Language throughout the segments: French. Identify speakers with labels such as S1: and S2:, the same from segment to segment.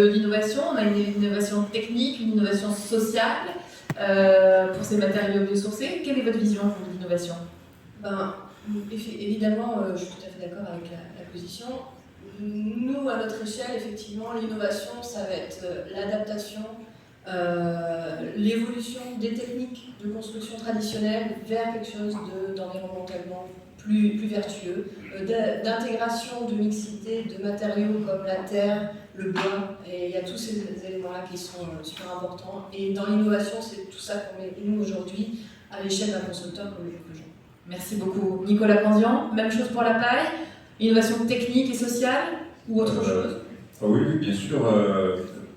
S1: de l'innovation, on a une innovation technique, une innovation sociale pour ces matériaux biosourcés. Quelle est votre vision pour l'innovation?
S2: Évidemment, je suis tout à fait d'accord avec la position. Nous, à notre échelle, effectivement, l'innovation, ça va être l'adaptation, l'évolution des techniques de construction traditionnelles vers quelque chose d'environnementalement plus vertueux, d'intégration, de mixité de matériaux comme la terre, le bois, et il y a tous ces éléments-là qui sont super importants. Et dans l'innovation, c'est tout ça qu'on met, nous, aujourd'hui, à l'échelle d'un constructeur comme le Peugeot.
S1: Merci beaucoup. Nicolas Candian, même chose pour la paille, innovation technique et sociale ou autre chose?
S3: Oui, bien sûr.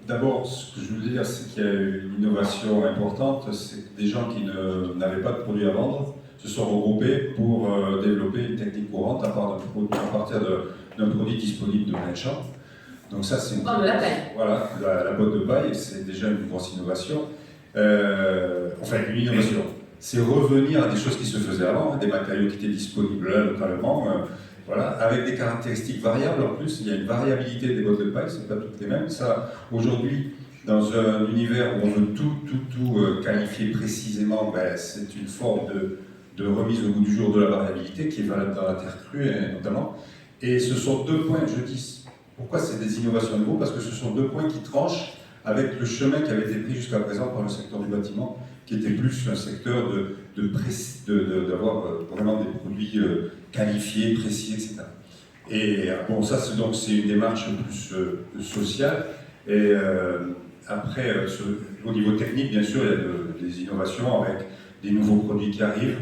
S3: D'abord, ce que je veux dire, c'est qu'il y a une innovation importante, c'est que des gens qui n'avaient pas de produits à vendre se sont regroupés pour développer une technique courante à partir d'un produit disponible de plein champ. Donc ça, c'est
S1: on parle de la paille.
S3: Voilà, la botte de paille, c'est déjà une grosse innovation. Enfin, une innovation. C'est revenir à des choses qui se faisaient avant, des matériaux qui étaient disponibles là, localement, voilà, avec des caractéristiques variables en plus. Il y a une variabilité des bottes de paille, c'est pas toutes les mêmes. Ça, aujourd'hui, dans un univers où on veut tout qualifier précisément, c'est une forme de remise au goût du jour de la variabilité qui est valable dans la terre crue notamment. Et ce sont deux points, je dis, pourquoi c'est des innovations nouveaux? Parce que ce sont deux points qui tranchent avec le chemin qui avait été pris jusqu'à présent par le secteur du bâtiment, qui était plus un secteur d'avoir vraiment des produits qualifiés, précis, etc. Et bon, ça c'est une démarche plus sociale. Et après, au niveau technique, bien sûr, il y a des innovations avec des nouveaux produits qui arrivent,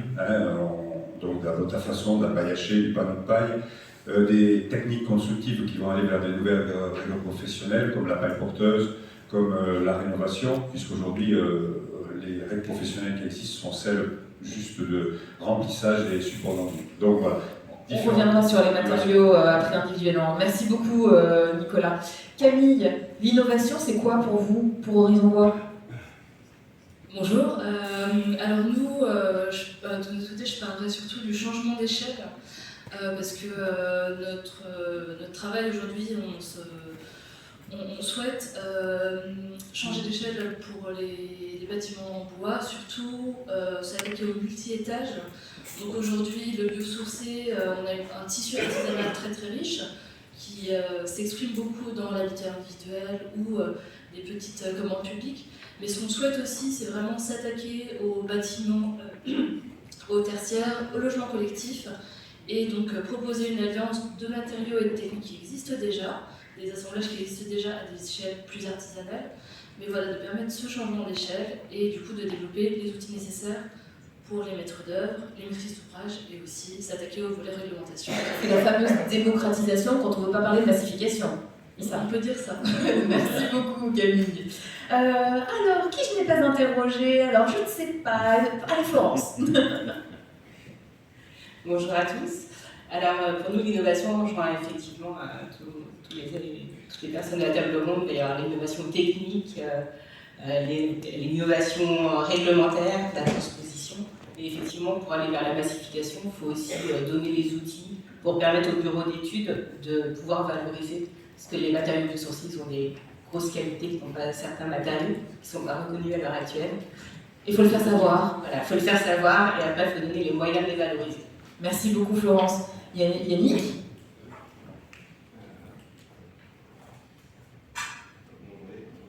S3: donc de la façon de la paille hachée, du panneau de paille, des techniques constructives qui vont aller vers des nouvelles règles professionnelles, comme la paille porteuse, comme la rénovation, puisqu'aujourd'hui, les règles professionnelles qui existent sont celles juste de remplissage et support d'enduit. Donc voilà.
S1: On reviendra sur les matériaux après individuellement. Merci beaucoup Nicolas. Camille, l'innovation c'est quoi pour vous, pour Horizon Bois?
S4: Bonjour, alors nous, de notre côté, je parlerai surtout du changement d'échelle, parce que notre travail aujourd'hui, on souhaite changer d'échelle pour les bâtiments en bois, surtout s'attaquer au multi-étages. Donc aujourd'hui, le biosourcé, on a un tissu artisanal très très riche qui s'exprime beaucoup dans l'habitat individuel ou des petites commandes publiques. Mais ce qu'on souhaite aussi, c'est vraiment s'attaquer aux bâtiments, au tertiaire, au logement collectif, et donc proposer une alliance de matériaux et de techniques qui existent déjà, des assemblages qui existent déjà à des échelles plus artisanales, mais voilà, de permettre ce changement d'échelle et du coup de développer les outils nécessaires pour les maîtres d'œuvre, les maîtrises d'ouvrage et aussi s'attaquer aux volets réglementation.
S1: C'est la fameuse démocratisation quand on ne veut pas parler de massification.
S4: On peut dire ça.
S1: Merci beaucoup Camille. Alors, qui je n'ai pas interrogé? Alors, je ne sais pas. Allez, Florence.
S5: Bonjour à tous. Alors, pour nous, l'innovation rejoint effectivement toutes les personnes de la table ronde, d'ailleurs l'innovation technique, l'innovation réglementaire, la transposition. Et effectivement, pour aller vers la massification, il faut aussi donner les outils pour permettre aux bureaux d'études de pouvoir valoriser, parce que les matériaux biosourcés ont des grosses qualités qui n'ont pas certains matériaux, qui ne sont pas reconnus à l'heure actuelle.
S1: Il faut le faire savoir.
S5: Voilà, il faut le faire savoir et après, il faut donner les moyens de les valoriser.
S1: Merci beaucoup Florence. Yannick?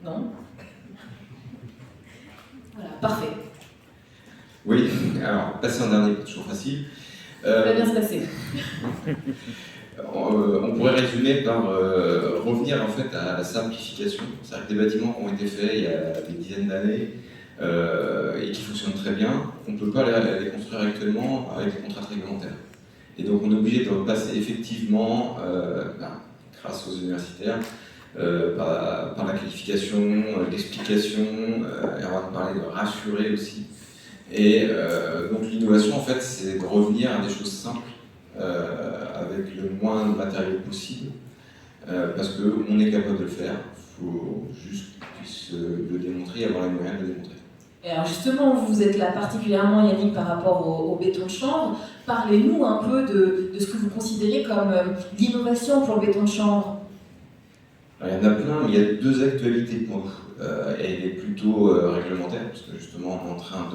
S1: Non? Voilà, parfait.
S6: Oui, alors passer en dernier, toujours facile.
S1: Ça va bien se passer.
S6: On pourrait résumer par revenir en fait à la simplification. C'est-à-dire que des bâtiments qui ont été faits il y a des dizaines d'années et qui fonctionnent très bien, on ne peut pas les construire actuellement avec des contraintes réglementaires. Et donc on est obligé de passer effectivement, grâce aux universitaires, par la qualification, l'explication, et on va parler de rassurer aussi. Et donc l'innovation en fait c'est de revenir à des choses simples avec le moins de matériaux possible parce qu'on est capable de le faire, il faut juste qu'on puisse le démontrer et avoir les moyens de le démontrer.
S1: Et alors justement, vous êtes là particulièrement Yannick par rapport au béton de chanvre. Parlez-nous un peu de ce que vous considérez comme l'innovation pour le béton de chanvre.
S6: Alors, il y en a plein, mais il y a deux actualités pour nous. Elle est plutôt réglementaire, parce que justement on est en train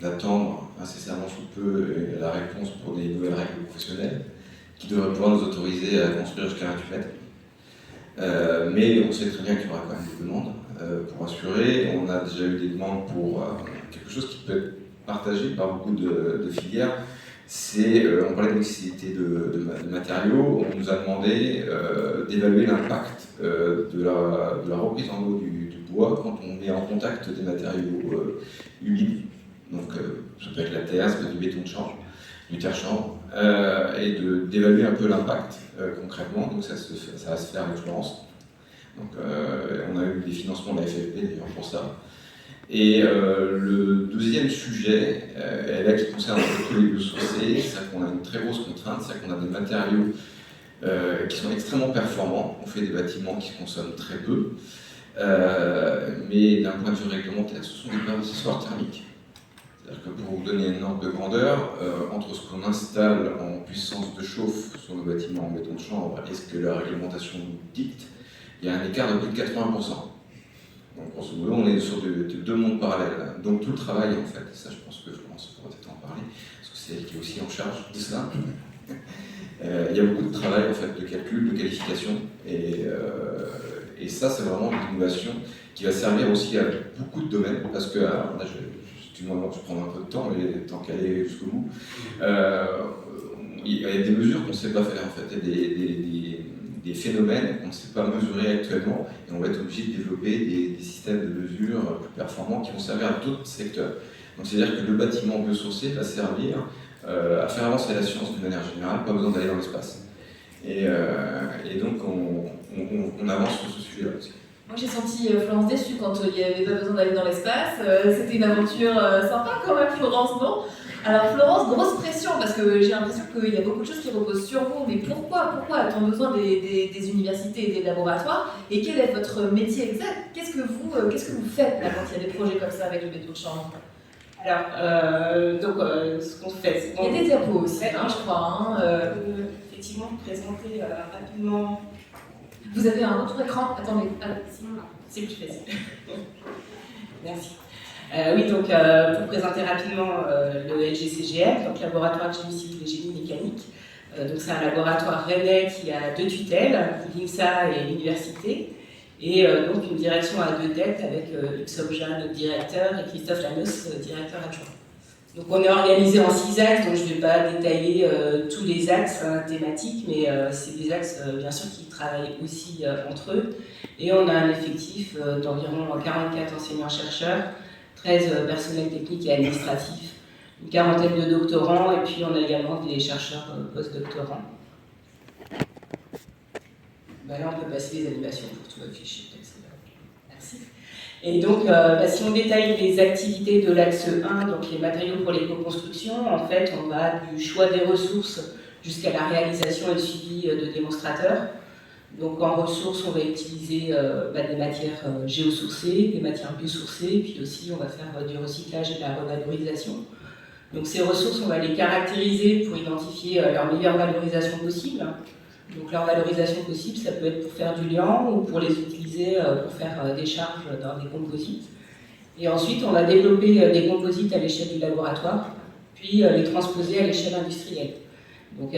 S6: d'attendre incessamment sous peu la réponse pour des nouvelles règles professionnelles qui devraient pouvoir nous autoriser à construire jusqu'à 28 mètres. Mais on sait très bien qu'il y aura quand même des demandes pour assurer. On a déjà eu des demandes pour quelque chose qui peut être partagé par beaucoup de filières. On parlait de mixité de matériaux, on nous a demandé d'évaluer l'impact de la reprise en eau du bois quand on est en contact des matériaux humides. Donc ça peut être la terre, ça peut être du béton de change, du terre-chanvre, et d'évaluer un peu l'impact concrètement. Donc ça va se faire avec Florence. Donc on a eu des financements de la FFP d'ailleurs pour ça. Et le deuxième sujet, là, qui concerne un peu les biosourcés, c'est qu'on a une très grosse contrainte, c'est qu'on a des matériaux qui sont extrêmement performants. On fait des bâtiments qui consomment très peu, mais d'un point de vue réglementaire, ce sont des accessoires thermiques. C'est-à-dire que pour vous donner une ordre de grandeur, entre ce qu'on installe en puissance de chauffe sur nos bâtiments en béton de chanvre et ce que la réglementation nous dicte, il y a un écart de plus de 80%. Donc, grosso modo, on est sur deux mondes parallèles. Donc, tout le travail, en fait, et ça, je pense que Florence pourra peut-être en parler, parce que c'est elle qui est aussi en charge de ça. Il y a beaucoup de travail, en fait, de calcul, de qualification, et ça, c'est vraiment une innovation qui va servir aussi à beaucoup de domaines, parce que, alors, là, je prends un peu de temps, mais tant qu'à aller jusqu'au bout, il y a des mesures qu'on ne sait pas faire, en fait, et des phénomènes qu'on ne sait pas mesurer actuellement, et on va être obligé de développer des systèmes de mesure plus performants qui vont servir à d'autres secteurs. Donc c'est-à-dire que le bâtiment biosourcé va servir à faire avancer la science d'une manière générale, pas besoin d'aller dans l'espace. Et donc on avance sur ce sujet-là aussi.
S1: Moi j'ai senti Florence déçue quand il n'y avait pas besoin d'aller dans l'espace. C'était une aventure sympa quand même, Florence, non? Alors Florence, grosse pression, parce que j'ai l'impression qu'il y a beaucoup de choses qui reposent sur vous, mais pourquoi a-t-on besoin des universités et des laboratoires? Et quel est votre métier exact? Qu'est-ce que vous faites là, quand il y a des projets comme ça avec le béton de chanvre?
S5: Alors, ce qu'on fait, c'est
S1: Il y a des diapos aussi, je crois.
S5: Effectivement, présenter rapidement.
S1: Vous avez un autre écran? Attendez.
S5: C'est plus facile. Merci. Oui, donc pour présenter rapidement le LGCGM, donc Laboratoire de Génie Civil et Génie Mécanique. Donc c'est un laboratoire rennais qui a deux tutelles, l'INSA et l'université, et donc une direction à deux têtes avec Xobja, notre directeur, et Christophe Lanos, directeur adjoint. Donc on est organisé en 6 axes, donc je ne vais pas détailler tous les axes thématiques, mais c'est des axes bien sûr qui travaillent aussi entre eux. Et on a un effectif d'environ 44 enseignants-chercheurs, 13 personnels techniques et administratifs, une quarantaine de doctorants, et puis on a également des chercheurs post-doctorants. Là, on peut passer les animations pour tout afficher. Merci. Et donc, si on détaille les activités de l'axe 1, donc les matériaux pour l'éco-construction, en fait, on va du choix des ressources jusqu'à la réalisation et le suivi de démonstrateurs. Donc en ressources, on va utiliser des matières géosourcées, des matières biosourcées, puis aussi on va faire du recyclage et de la revalorisation. Donc ces ressources, on va les caractériser pour identifier leur meilleure valorisation possible. Donc leur valorisation possible, ça peut être pour faire du liant ou pour les utiliser pour faire des charges dans des composites. Et ensuite, on va développer des composites à l'échelle du laboratoire, puis les transposer à l'échelle industrielle. Donc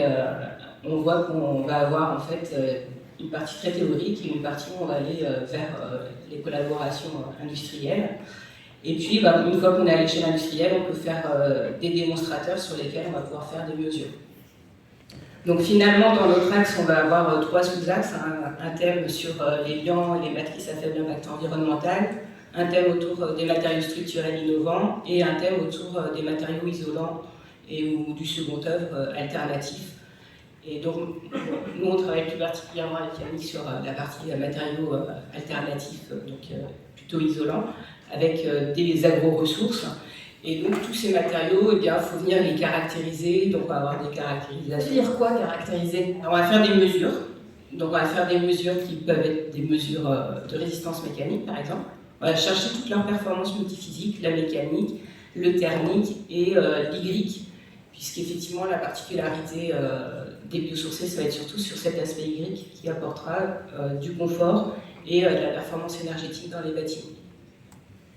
S5: on voit qu'on va avoir en fait une partie très théorique et une partie où on va aller vers les collaborations industrielles. Et puis, une fois qu'on est à l'échelle industrielle, on peut faire des démonstrateurs sur lesquels on va pouvoir faire des mesures. Donc finalement, dans notre axe, on va avoir 3 sous-axes. Un thème sur les liants et les matrices à faible impact environnemental, un thème autour des matériaux structurels innovants et un thème autour des matériaux isolants ou du second œuvre alternatif. Et donc, nous, on travaille plus particulièrement avec Camille sur la partie matériaux alternatifs, donc plutôt isolants, avec des agro-ressources. Et donc, tous ces matériaux, il faut venir les caractériser. Donc, on va avoir des caractérisations.
S1: Ça veut dire quoi, caractériser?
S5: On va faire des mesures. Donc, on va faire des mesures qui peuvent être des mesures de résistance mécanique, par exemple. On va chercher toutes leurs performances multiphysiques, la mécanique, le thermique et l'hydrique. Puisqu'effectivement, la particularité des biosourcés, ça va être surtout sur cet aspect Y qui apportera du confort et de la performance énergétique dans les bâtiments.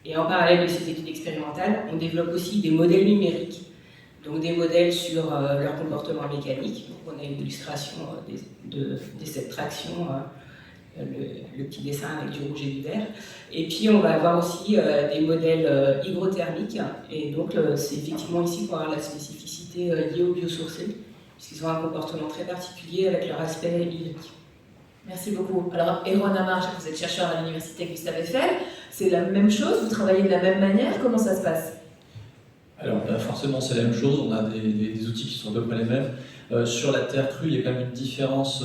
S5: Et en parallèle de ces études expérimentales, on développe aussi des modèles numériques, donc des modèles sur leur comportement mécanique. Donc on a une illustration de cette traction, le petit dessin avec du rouge et du vert. Et puis on va avoir aussi des modèles hygrothermiques, et donc c'est effectivement ici qu'on va avoir la spécificité liée aux biosourcés, puisqu'ils ont un comportement très particulier avec leur aspect hydrique.
S1: Merci beaucoup. Alors, Erwan Amar, vous êtes chercheur à l'université Gustave Eiffel, c'est la même chose, vous travaillez de la même manière, comment ça se passe?
S7: Alors, forcément, c'est la même chose, on a des outils qui sont à peu près les mêmes. Sur la terre crue, il y a quand même une différence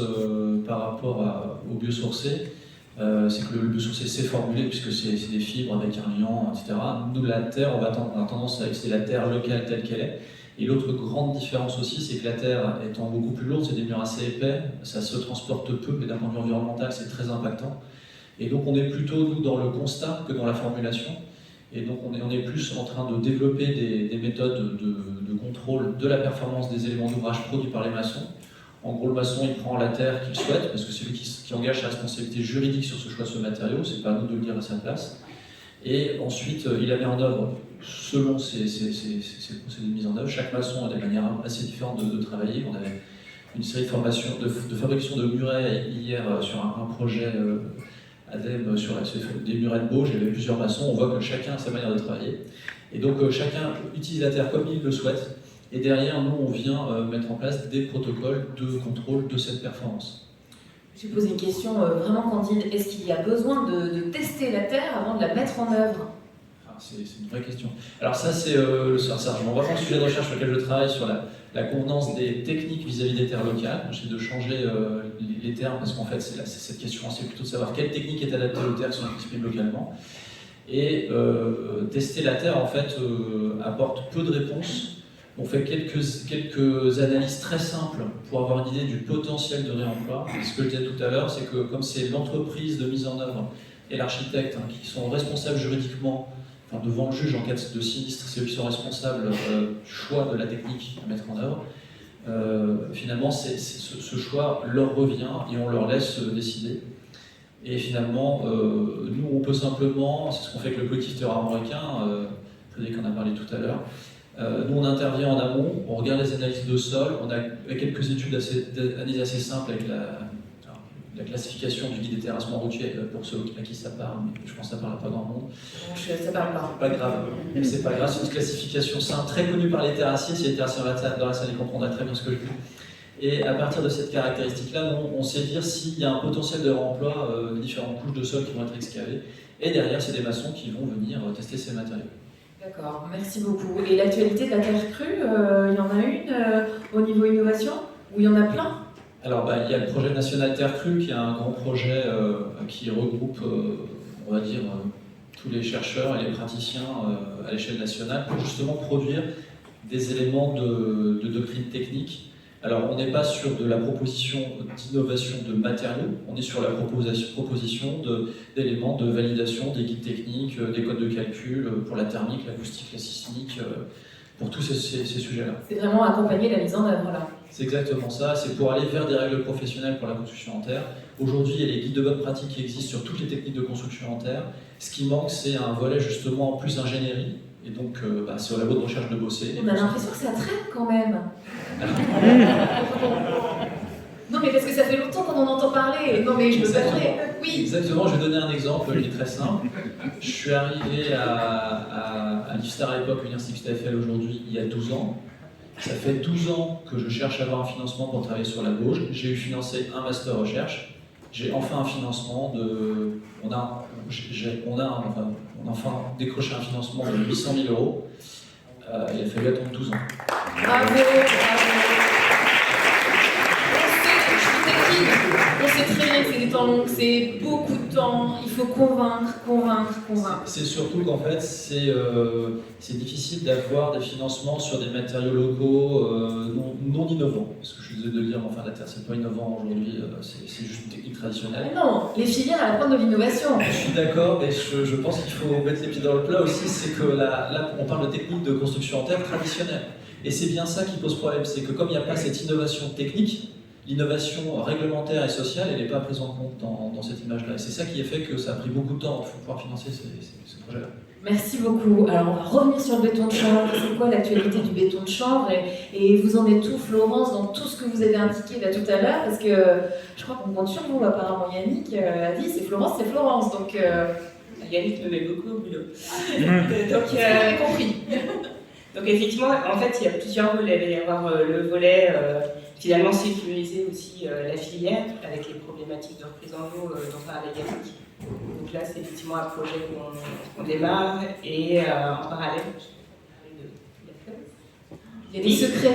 S7: par rapport au biosourcé. C'est que le biosourcé c'est formulé puisque c'est des fibres avec un liant, etc. Nous, la terre, on a tendance à utiliser la terre locale telle qu'elle est. Et l'autre grande différence aussi, c'est que la terre étant beaucoup plus lourde, c'est des murs assez épais, ça se transporte peu, mais d'un point de vue environnemental, c'est très impactant. Et donc on est plutôt, nous, dans le constat que dans la formulation. Et donc on est plus en train de développer des méthodes de contrôle de la performance des éléments d'ouvrage produits par les maçons. En gros, le maçon, il prend la terre qu'il souhaite, parce que c'est lui qui engage sa responsabilité juridique sur ce choix de ce matériau, c'est pas à nous de le dire à sa place. Et ensuite, il la met en œuvre selon ses procédés de mise en œuvre. Chaque maçon a des manières assez différentes de travailler. On avait une série de formations de fabrication de murets hier sur un projet ADEME sur des murets de Bauge. Il y avait plusieurs maçons. On voit que chacun a sa manière de travailler. Et donc chacun utilise la terre comme il le souhaite. Et derrière, nous, on vient mettre en place des protocoles de contrôle de cette performance.
S1: Je vais poser une question vraiment candide. Est-ce qu'il y a besoin de tester la terre avant de la mettre en œuvre?
S7: C'est une vraie question. Alors ça, c'est je renvoie pas au sujet de recherche sur lequel je travaille, sur la convenance des techniques vis-à-vis des terres locales. J'essaie de changer les termes parce qu'en fait, c'est cette question, c'est plutôt de savoir quelle technique est adaptée aux terres qui sont exprimes localement. Et tester la terre, en fait, apporte peu de réponses. On fait quelques analyses très simples pour avoir une idée du potentiel de réemploi. Et ce que je disais tout à l'heure, c'est que comme c'est l'entreprise de mise en œuvre et l'architecte qui sont responsables juridiquement, devant le juge en cas de sinistre, c'est eux qui sont responsables du choix de la technique à mettre en œuvre. Finalement, ce choix leur revient et on leur laisse décider. Et finalement, nous, on peut simplement, c'est ce qu'on fait avec le collectif terroir marocain, Frédéric en a parlé tout à l'heure. Nous, on intervient en amont, on regarde les analyses de sol, on a quelques études analyses assez simples avec la classification du guide des terrassements routiers pour ceux à qui ça parle, mais je pense que ça parle à pas grand monde.
S1: Ça parle pas.
S7: Pas grave, c'est pas grave, c'est une classification simple, très connue par les terrassiers. Si les terrassiers dans la salle, ils comprendront très bien ce que je dis. Et à partir de cette caractéristique-là, on sait dire s'il y a un potentiel de réemploi des différentes couches de sol qui vont être excavées. Et derrière, c'est des maçons qui vont venir tester ces matériaux.
S1: D'accord, merci beaucoup. Et l'actualité de la terre crue, il y en a une au niveau innovation, ou il y en a plein?
S7: Alors, il y a le projet national Terre Crue, qui est un grand projet qui regroupe, on va dire, tous les chercheurs et les praticiens à l'échelle nationale pour justement produire des éléments de doctrine technique. Alors, on n'est pas sur de la proposition d'innovation de matériaux, on est sur la proposition d'éléments de validation des guides techniques, des codes de calcul pour la thermique, l'acoustique, la sismique, pour tous ces sujets-là.
S1: C'est vraiment accompagner la mise en œuvre, là.
S7: C'est exactement ça, c'est pour aller vers des règles professionnelles pour la construction en terre. Aujourd'hui, il y a les guides de bonne pratique qui existent sur toutes les techniques de construction en terre. Ce qui manque, c'est un volet justement en plus ingénierie. Et donc, c'est au labo de recherche de bosser.
S1: On a l'impression que ça traîne quand même. Non, mais parce que ça fait longtemps qu'on en entend parler. Non, mais je me battrai. Oui.
S7: Exactement, je vais donner un exemple qui est très simple. Je suis arrivé à l'IFSTAR à l'époque, l'Université Gustave Eiffel aujourd'hui, il y a 12 ans. Ça fait 12 ans que je cherche à avoir un financement pour travailler sur la Bauge. J'ai eu financé un master recherche. J'ai enfin un financement on a enfin décroché un financement de 800 000 €. Il a fallu attendre 12 ans.
S1: Bravo, on sait très bien que c'est des temps longs, c'est beaucoup de temps, il faut convaincre.
S7: C'est surtout qu'en fait, c'est difficile d'avoir des financements sur des matériaux locaux non innovants. Parce que je suis désolé de le dire, la terre, c'est pas innovant aujourd'hui, c'est juste une technique traditionnelle.
S1: Mais non, les filières à la pointe de l'innovation.
S7: Je suis d'accord, mais je pense qu'il faut mettre les pieds dans le plat aussi, c'est que là, on parle de techniques de construction en terre traditionnelle. Et c'est bien ça qui pose problème, c'est que comme il n'y a pas cette innovation technique, l'innovation réglementaire et sociale, elle n'est pas prise en compte dans cette image-là. Et c'est ça qui a fait que ça a pris beaucoup de temps pour pouvoir financer ces projets-là.
S1: Merci beaucoup. Alors, on va revenir sur le béton de chanvre. C'est quoi l'actualité du béton de chanvre et vous en êtes où, Florence, dans tout ce que vous avez indiqué là tout à l'heure? Parce que je crois qu'on compte sur vous, apparemment. Yannick a dit c'est Florence. Donc,
S5: Yannick me met beaucoup au boulot.
S1: donc vous avez compris.
S5: Donc effectivement, en fait, il y a plusieurs volets. Il va y avoir le volet finalement sécuriser aussi la filière avec les problématiques de reprise en eau dont parlait Yannick. Donc là, c'est effectivement un projet qu'on démarre et en parallèle.
S1: Il y a des secrets.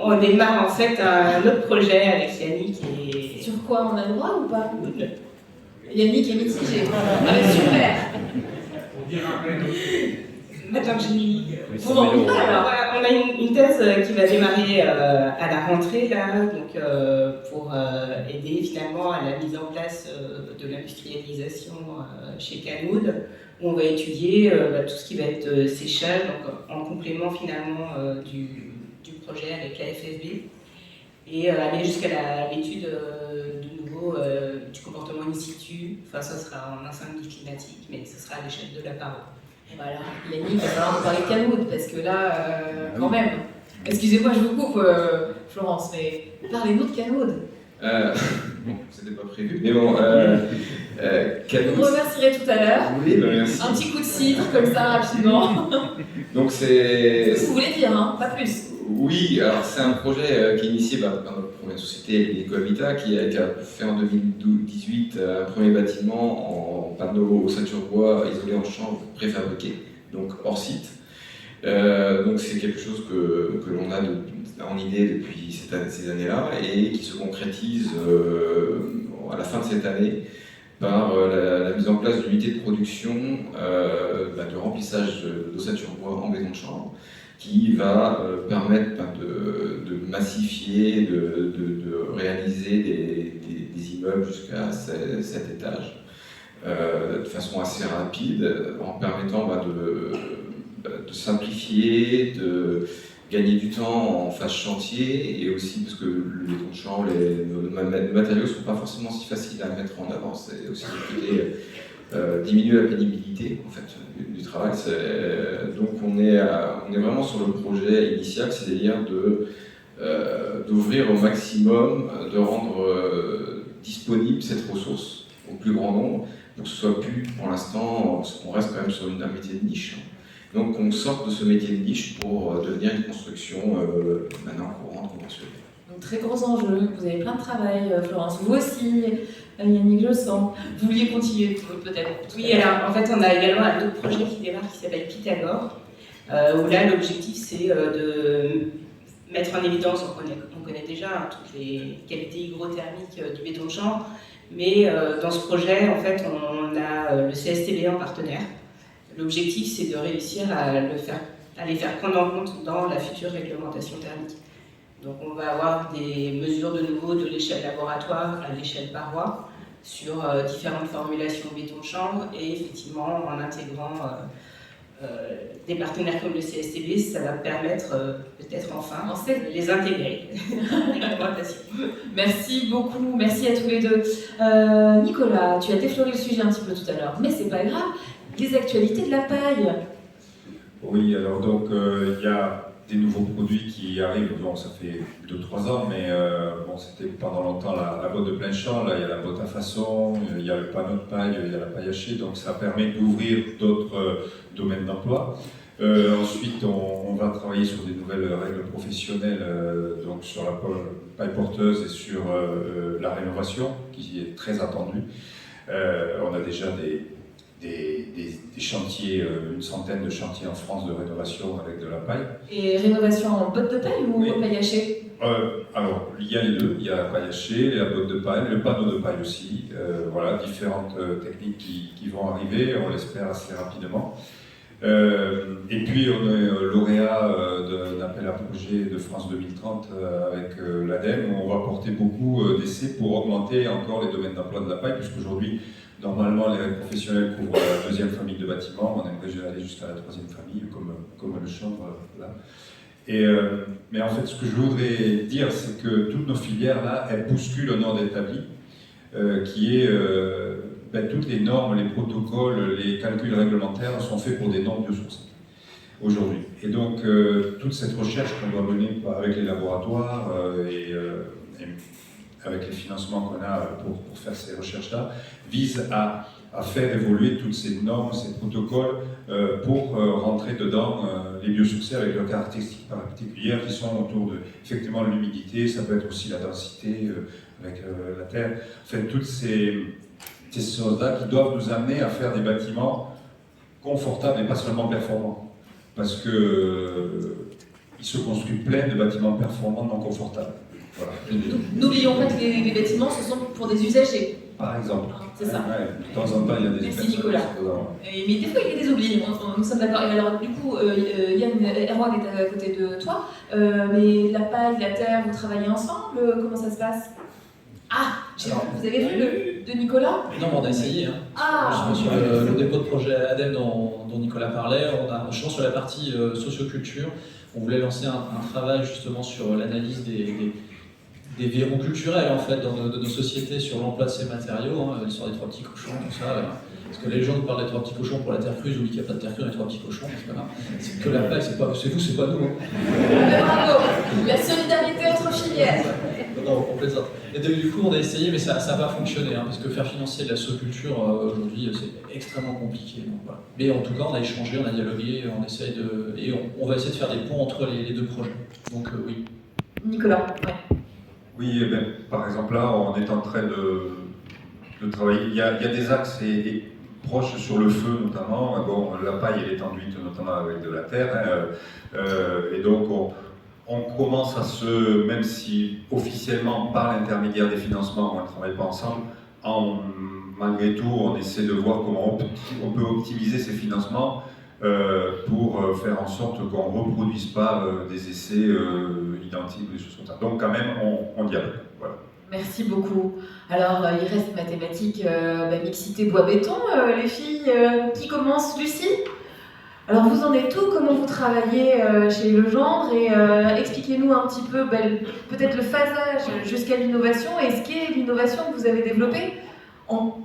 S5: On démarre en fait un autre projet avec Yannick et.
S1: Sur quoi on a le droit ou pas? Yannick est mitigé. Ah, mais super.
S5: Attends,
S1: Vous m'en dites pas alors.
S5: on a une thèse qui va démarrer à la rentrée là, donc pour aider finalement à la mise en place de l'industrialisation chez Canwood, où on va étudier tout ce qui va être séchage, donc en complément finalement du projet avec la FFB, et aller jusqu'à l'étude de nouveau du comportement in situ. Enfin, ça sera en incendie climatique, mais ce sera à l'échelle de la paroi.
S1: Voilà, Yannick, il va falloir nous parler de Canwood, parce que là, quand même, excusez-moi, je vous coupe, Florence, mais parlez-nous de Canwood.
S6: Bon, c'était pas prévu, mais bon,
S1: Vous me remercierez tout à l'heure.
S6: Oui, ben merci.
S1: Un petit coup de cidre, comme ça, rapidement.
S6: Donc c'est...
S1: Ce que vous voulez dire, hein, pas plus.
S6: Oui, alors c'est un projet qui est initié par notre première société, l'Ecohabitat, qui a fait en 2018 un premier bâtiment en panneaux ossature bois isolé en chanvre préfabriqué, donc hors site. Donc c'est quelque chose que l'on a en idée depuis ces années-là et qui se concrétise à la fin de cette année par la mise en place d'unités de production de remplissage d'ossature bois en béton de chanvre, qui va permettre de massifier, de réaliser des immeubles jusqu'à 7 étages de façon assez rapide, en permettant de simplifier, de gagner du temps en phase chantier, et aussi parce que le béton de chanvre, nos matériaux ne sont pas forcément si faciles à mettre en avant. C'est aussi diminuer la pénibilité en fait, du travail. Donc on est vraiment sur le projet initial, c'est-à-dire d'ouvrir au maximum, de rendre disponible cette ressource au plus grand nombre, pour que ce soit plus, pour l'instant, on reste quand même sur un métier de niche. Donc on sort de ce métier de niche pour devenir une construction maintenant courante, conventionnelle.
S1: Donc très gros enjeux, vous avez plein de travail, Florence. Vous aussi, Yannick, je le sens. Vous vouliez continuer, peut-être?
S5: Oui, alors en fait, on a également un autre projet qui démarre qui s'appelle Pythagore, où là, l'objectif, c'est de mettre en évidence, on connaît déjà toutes les qualités hygrothermiques du béton de chanvre, mais dans ce projet, en fait, on a le CSTB en partenaire. L'objectif, c'est de réussir à les faire prendre en compte dans la future réglementation thermique. Donc on va avoir des mesures de nouveau de l'échelle laboratoire à l'échelle paroi sur différentes formulations de béton de chanvre, et effectivement en intégrant des partenaires comme le CSTB, ça va permettre peut-être enfin de les intégrer à la réglementation.
S1: Merci beaucoup, merci à tous les deux. Nicolas, tu as défloré le sujet un petit peu tout à l'heure, mais c'est pas grave. Les actualités de la paille.
S3: Oui, alors donc il y a des nouveaux produits qui arrivent, bon ça fait 2-3 ans, mais bon, c'était pendant longtemps la botte de plein champ, là il y a la botte à façon, il y a le panneau de paille, il y a la paille hachée, donc ça permet d'ouvrir d'autres domaines d'emploi. Ensuite on va travailler sur des nouvelles règles professionnelles, donc sur la paille porteuse et sur la rénovation, qui est très attendue. On a déjà des chantiers, une centaine de chantiers en France de rénovation avec de la paille.
S1: Et rénovation en botte de paille ou
S3: Oui.
S1: paille hachée?
S3: Alors, il y a les deux, il y a la paille hachée, la botte de paille, le panneau de paille aussi. Voilà, différentes techniques qui vont arriver, on l'espère assez rapidement. Et puis, on est lauréat d'un appel à projet de France 2030 avec l'ADEME, où on va porter beaucoup d'essais pour augmenter encore les domaines d'emploi de la paille, puisqu'aujourd'hui, normalement, les règles professionnelles couvrent la 2e famille de bâtiments. On aimerait aller jusqu'à la 3e famille, comme le chanvre là. Mais en fait, ce que je voudrais dire, c'est que toutes nos filières, là, elles bousculent un ordre établi, qui est toutes les normes, les protocoles, les calculs réglementaires sont faits pour des normes biosourcées aujourd'hui. Et donc, toute cette recherche qu'on doit mener avec les laboratoires et avec les financements qu'on a pour faire ces recherches-là, vise à faire évoluer toutes ces normes, ces protocoles pour rentrer dedans les biosourcés avec leurs caractéristiques particulières qui sont autour de, effectivement, l'humidité, ça peut être aussi la densité avec la terre, enfin toutes ces choses-là qui doivent nous amener à faire des bâtiments confortables et pas seulement performants. Parce que il se construit plein de bâtiments performants non confortables. Voilà.
S1: N'oublions pas que les bâtiments, ce sont pour des usagers.
S3: Par exemple.
S1: C'est ça.
S3: Ouais, de temps en temps, il y a des
S1: Merci Nicolas. Mais des fois, il y a des oublis, nous sommes d'accord. Et alors, du coup, Yann Erwan est à côté de toi, mais la paille, la terre, vous travaillez ensemble, comment ça se passe? Ah, vous avez vu le de Nicolas?
S7: Non, mais on a essayé. Hein.
S1: Ah.
S7: Sur le dépôt de projet ADEME dont Nicolas parlait, justement sur la partie socioculture, on voulait lancer un travail justement sur l'analyse des verrous culturels en fait dans nos sociétés sur l'emploi de ces matériaux, hein, l'histoire des trois petits cochons, tout ça. Parce que les gens nous parlent des trois petits cochons pour la terre crue, ils oublient qu'il n'y a pas de terre crue dans les trois petits cochons. C'est que la paille, c'est vous, c'est pas nous. Hein.
S1: Bravo, la solidarité entre filières.
S7: Non, on plaisante. Et du coup, on a essayé, mais ça n'a pas fonctionné, hein, parce que faire financer de la socioculture aujourd'hui, c'est extrêmement compliqué. Donc, voilà. Mais en tout cas, on a échangé, on a dialogué, on essaye et on va essayer de faire des ponts entre les deux projets. Donc oui.
S1: Nicolas, ouais.
S3: Oui, par exemple là, on est en train de travailler. Il y a des axes proches sur le feu notamment. Bon, la paille elle est enduite notamment avec de la terre, hein, et donc on commence à même si officiellement par l'intermédiaire des financements on ne travaille pas ensemble, malgré tout on essaie de voir comment on peut optimiser ces financements pour faire en sorte qu'on ne reproduise pas des essais identiques ou des choses comme ça. Donc quand même on dialogue. Voilà.
S1: Merci beaucoup. Alors il reste mathématiques, mixité, bois, béton. Les filles, qui commence? Lucie? Alors vous en êtes où? Comment vous travaillez chez Legendre? Et expliquez-nous un petit peu peut-être le phasage jusqu'à l'innovation et ce qu'est l'innovation que vous avez développée,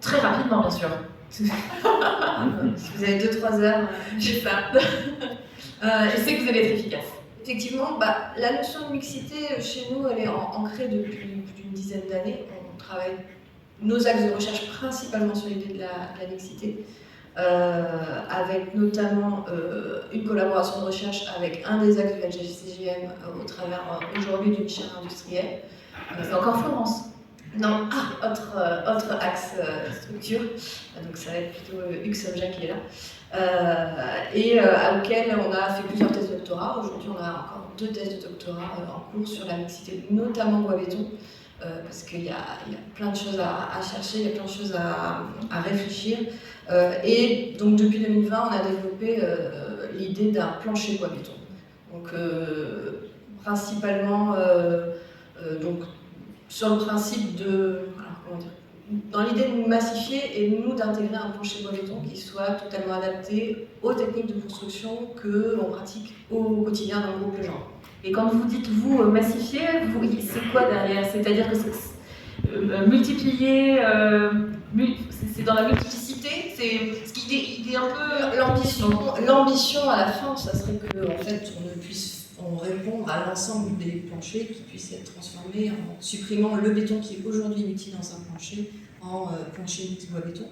S1: très rapidement bien sûr.
S2: Si vous avez 2-3 heures,
S1: C'est ça. Je sais que vous allez être efficace.
S2: Effectivement, la notion de mixité chez nous, elle est ancrée depuis plus d'une dizaine d'années. On travaille nos axes de recherche principalement sur l'idée de la mixité, avec notamment une collaboration de recherche avec un des axes du LGCGM au travers aujourd'hui d'une chaire industrielle.
S1: C'est encore Florence.
S2: Non, autre axe structure, donc ça va être plutôt Hugues-Somja qui est là, auquel on a fait plusieurs thèses de doctorat. Aujourd'hui, on a encore 2 thèses de doctorat en cours sur la mixité, notamment bois-béton, parce qu'il y a plein de choses à chercher, il y a plein de choses à réfléchir. Et donc depuis 2020, on a développé l'idée d'un plancher bois-béton. Donc principalement, donc, sur le principe dans l'idée de massifier et nous d'intégrer un plancher bois-béton qui soit totalement adapté aux techniques de construction que l'on pratique au quotidien dans le groupe Legendre.
S1: Et quand vous dites massifier, c'est quoi derrière? C'est-à-dire que c'est multiplier, c'est dans la multiplicité, c'est ce qu'il est un peu
S2: l'ambition à la fin, ça serait que en fait on puisse répondre à l'ensemble des planchers qui puissent être transformés en supprimant le béton qui est aujourd'hui inutile dans un plancher en plancher multi-bois-béton.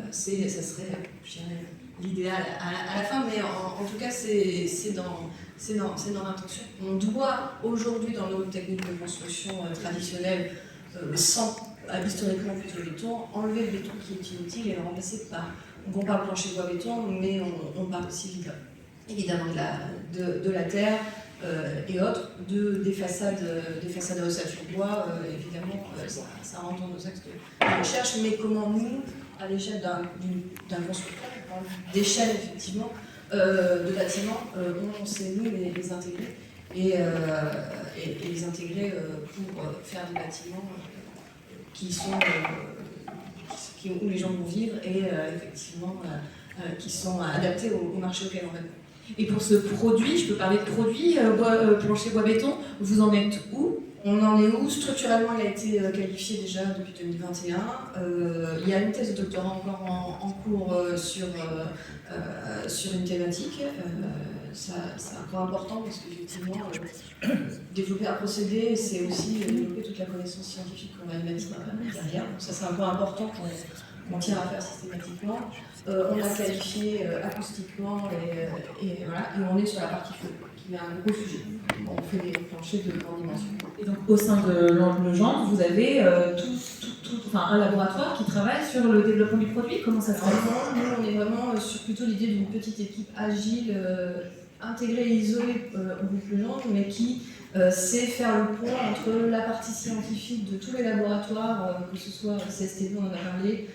S2: Ça serait, je dirais, l'idéal à la fin, mais en tout cas c'est dans l'intention. On doit aujourd'hui dans nos techniques de construction traditionnelles, sans historiquement plus de béton, enlever le béton qui est inutile et le remplacer par, on parle plancher bois-béton, mais on parle aussi évidemment de la terre et autres, des façades à ossature bois, évidemment, ça rentre dans nos axes de recherche, mais comment nous, à l'échelle d'un constructeur, d'échelle effectivement, de bâtiments, on sait nous les intégrer et les intégrer pour faire des bâtiments où les gens vont vivre et effectivement qui sont adaptés au marché auquel on répond.
S1: Et pour ce produit, je peux parler de produit, plancher bois béton, vous en êtes où?
S2: On en est où? Structurellement, il a été qualifié déjà depuis 2021. Il y a une thèse de doctorat encore en cours sur une thématique. C'est encore important parce qu'effectivement, développer un procédé, c'est aussi développer toute la connaissance scientifique qu'on va y mettre derrière. Donc ça, c'est encore important qu'on tient à faire systématiquement. On a qualifié acoustiquement et voilà, et on est sur la partie feu, qui est un gros sujet. On fait des planchers de grande dimension.
S1: Et donc au sein de Legendre, vous avez un laboratoire qui travaille sur le développement du produit. Comment ça se passe?
S2: Nous, on est vraiment sur plutôt l'idée d'une petite équipe agile, intégrée et isolée au groupe Legendre, mais qui sait faire le pont entre la partie scientifique de tous les laboratoires, que ce soit CSTV, on en a parlé,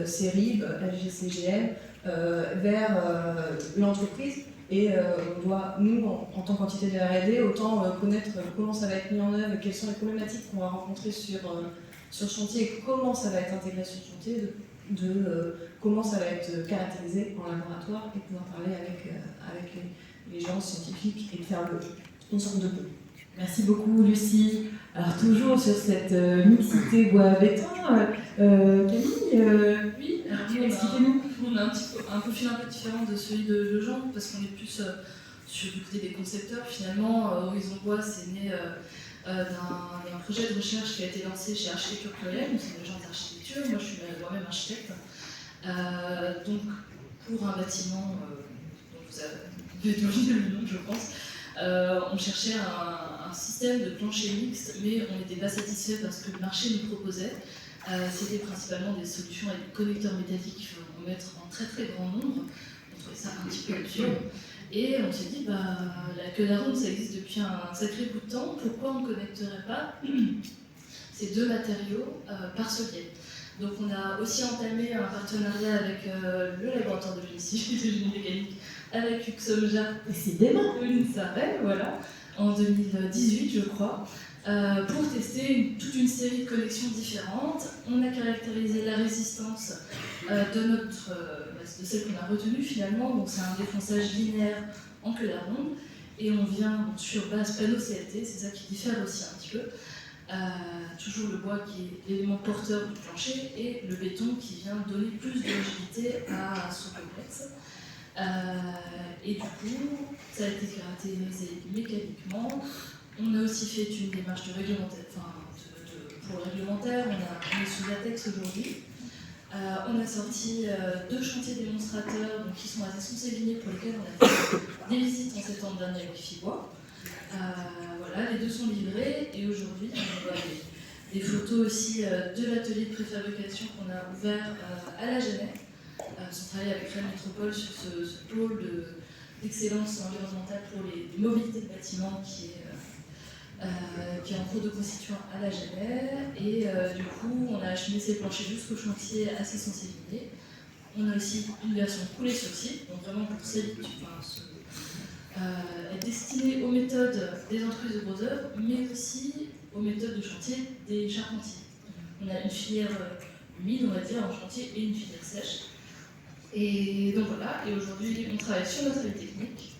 S2: CERIB, LGCGM, vers l'entreprise. Et on doit, nous, en tant qu'entité de R&D, autant connaître comment ça va être mis en œuvre, quelles sont les problématiques qu'on va rencontrer sur chantier, et comment ça va être intégré sur chantier, comment ça va être caractérisé en laboratoire, et pouvoir parler avec les gens scientifiques et faire une sorte de pont.
S1: Merci beaucoup Lucie. Alors toujours sur cette mixité bois-béton, Camille,
S4: Oui, alors nous,
S1: expliquez-nous.
S4: on a un profil un peu différent de celui de Legendre parce qu'on est plus sur du côté des concepteurs. Finalement, Horizon Bois, c'est né d'un projet de recherche qui a été lancé chez Architecture Plurielle, c'est une agence d'architecture. Moi, je suis moi-même architecte. Donc, pour un bâtiment, dont vous avez deviné le nom, je pense, on cherchait un système de plancher mixte, mais on n'était pas satisfait parce que le marché nous proposait. C'était principalement des solutions avec des connecteurs métalliques qu'il faut en mettre en très très grand nombre. On trouvait ça un petit peu absurde. Et on s'est dit, la queue d'Aronde, ça existe depuis un sacré bout de temps, pourquoi on ne connecterait pas ces deux matériaux par ce biais? Donc on a aussi entamé un partenariat avec le laboratoire de génie civil de génie mécanique, avec Uxomja,
S1: Décidément.
S4: voilà, en 2018 je crois, pour tester toute une série de connexions différentes. On a caractérisé la résistance de celle qu'on a retenue finalement, donc c'est un défonçage linéaire en queue d'Aronde, et on vient sur base panneau CLT, c'est ça qui diffère aussi un petit peu. Toujours le bois qui est l'élément porteur du plancher et le béton qui vient donner plus de rigidité à ce complexe. Et du coup, ça a été caractérisé mécaniquement. On a aussi fait une démarche de réglementaire, pour le réglementaire. On est sous latex aujourd'hui. On a sorti 2 chantiers démonstrateurs qui sont à Desson-Sévigné, pour lesquels on a fait des visites en septembre dernier avec Fibois. Voilà, les 2 sont livrés et aujourd'hui on voit des photos aussi de l'atelier de préfabrication qu'on a ouvert à la Genève. On travaille avec la métropole sur ce pôle d'excellence environnementale pour les mobilités de bâtiments qui est en cours de constitution à la Genève. Et du coup, on a acheminé ces planchers jusqu'au chantier à Cesson-Sévigné. On a aussi une version coulée sur site, donc vraiment pour est destinée aux méthodes des entreprises de gros œuvres, mais aussi aux méthodes de chantier des charpentiers. On a une filière humide, on va dire, en chantier, et une filière sèche. Et donc voilà, et aujourd'hui, on travaille sur notre avis technique.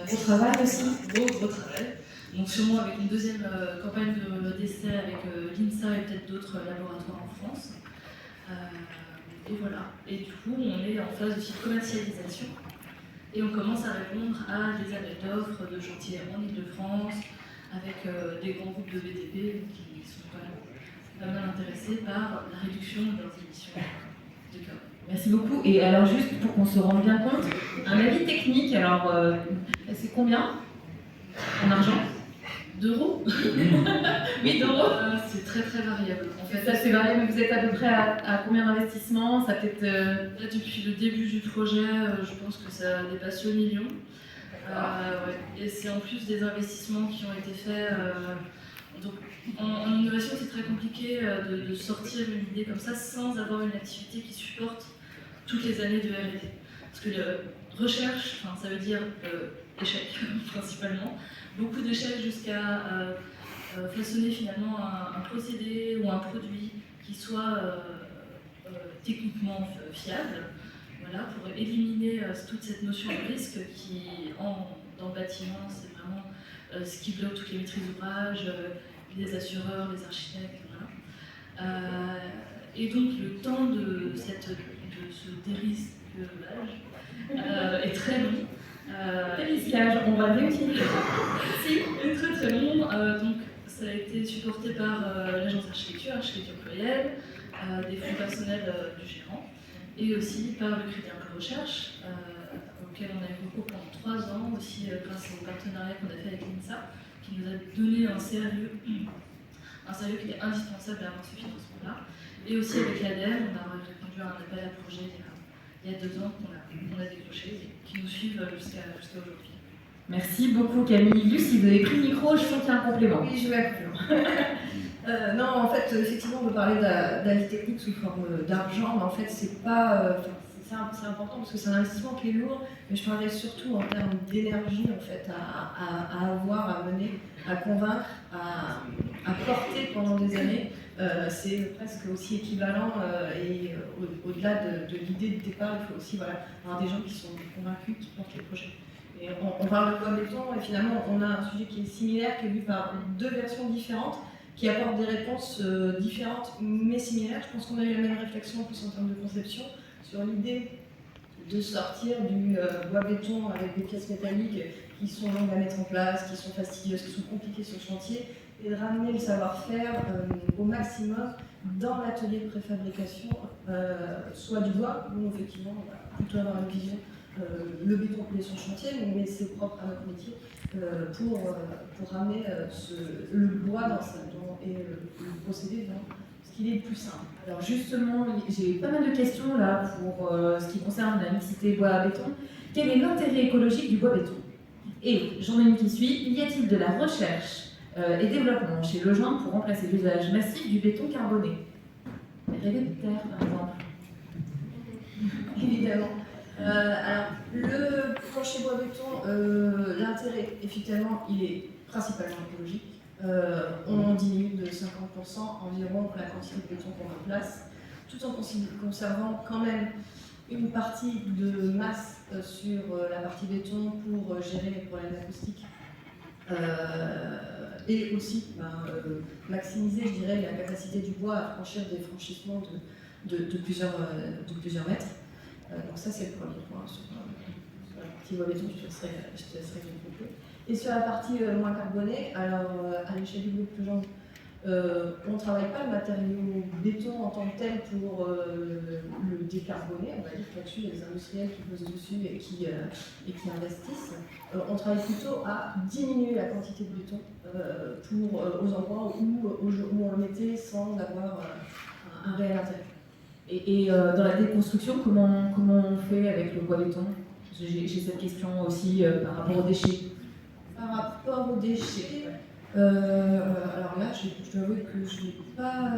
S1: Gros travail aussi.
S4: Gros travail. Donc sûrement avec une deuxième campagne d'essai avec l'INSA et peut-être d'autres laboratoires en France. Et voilà. Et du coup, on est en phase de commercialisation. Et on commence à répondre à des appels d'offres de chantiers en Ile-de-France, avec des grands groupes de BTP qui sont quand même pas mal intéressés par la réduction de leurs émissions de carbone.
S1: Merci beaucoup. Et alors juste pour qu'on se rende bien compte, un avis technique, alors c'est combien en argent?
S4: D'euros?
S1: 8 euros.
S4: C'est très très variable. En fait,
S1: Ça c'est variable, mais vous êtes à peu près à combien d'investissements? Ça peut-être.
S4: Là, depuis le début du projet, je pense que ça dépasse le million. Ouais. Et c'est en plus des investissements qui ont été faits. Donc, en innovation, c'est très compliqué de sortir une idée comme ça sans avoir une activité qui supporte toutes les années de R&D. Parce que recherche, ça veut dire échec principalement. Beaucoup d'échecs jusqu'à façonner finalement un procédé ou un produit qui soit techniquement fiable. voilà, pour éliminer toute cette notion de risque qui, dans le bâtiment, c'est vraiment ce qui bloque toutes les maîtrises d'ouvrage, les assureurs, les architectes, voilà. Et donc le temps de ce dérisquage est très long.
S1: Dérisquage, on va réutiliser.
S4: Si, très très long. Donc ça a été supporté par l'agence d'architecture, architecture plurielle, des fonds personnels du gérant, et aussi par le critère de recherche, auquel on a eu recours pendant 3 ans, aussi grâce au partenariat qu'on a fait avec l'INSA, qui nous a donné un sérieux qui était indispensable à avoir ce financement-là. Et aussi avec l'ADEME, on a répondu à un appel à projet il y a 2 ans qu'on a décroché et qui nous suivent jusqu'à aujourd'hui.
S1: Merci beaucoup Camille. Lucie, vous avez pris le micro, je sens qu'il y a un complément.
S2: Oui, je vais conclure. Non, en fait, effectivement, on peut parler d'avis technique sous forme d'argent, mais en fait, c'est pas. C'est important parce que c'est un investissement qui est lourd, mais je parlais surtout en termes d'énergie en fait, à avoir, à mener, à convaincre, à porter pendant des années. C'est presque aussi équivalent et au-delà de l'idée de départ, il faut aussi avoir des gens qui sont convaincus, qui portent les projets. Et on parle de bois béton et finalement on a un sujet qui est similaire, qui est vu par 2 versions différentes, qui apportent des réponses différentes mais similaires. Je pense qu'on a eu la même réflexion en plus en termes de conception sur l'idée de sortir du bois béton avec des pièces métalliques qui sont longues à mettre en place, qui sont fastidieuses, qui sont compliquées sur le chantier, et de ramener le savoir-faire au maximum dans l'atelier de préfabrication, soit du bois, où effectivement on va plutôt avoir une vision, le béton coulé sur le chantier, mais c'est propre à notre métier, pour ramener le bois et le procédé dans ce qui est le plus simple.
S1: Alors justement, j'ai pas mal de questions là pour ce qui concerne la mixité bois-béton. Quel est l'intérêt écologique du bois-béton? Et j'en ai une qui suit. Y a-t-il de la recherche et développement chez Legendre pour remplacer l'usage massif du béton carboné? Rêver de terre, par exemple.
S2: Évidemment. Alors, le plancher bois-béton, l'intérêt, effectivement, il est principalement écologique. On diminue de 50% environ la quantité de béton qu'on met en place, tout en conservant quand même une partie de masse sur la partie béton pour gérer les problèmes acoustiques. Et aussi maximiser, je dirais, la capacité du bois à franchir des franchissements de plusieurs mètres. Donc ça, c'est le premier point sur la partie bois béton, je te laisserai conclure. Et sur la partie moins carbonée, alors à l'échelle du groupe Legendre, on ne travaille pas le matériau béton en tant que tel pour le décarboner. On va dire que là-dessus, il y a des industriels qui posent dessus et qui investissent. On travaille plutôt à diminuer la quantité de béton aux endroits où on le mettait sans avoir un réel intérêt.
S1: Et dans la déconstruction, comment on fait avec le bois béton? J'ai cette question aussi par rapport aux déchets.
S2: Par rapport aux déchets, alors là, je dois avouer que je n'ai pas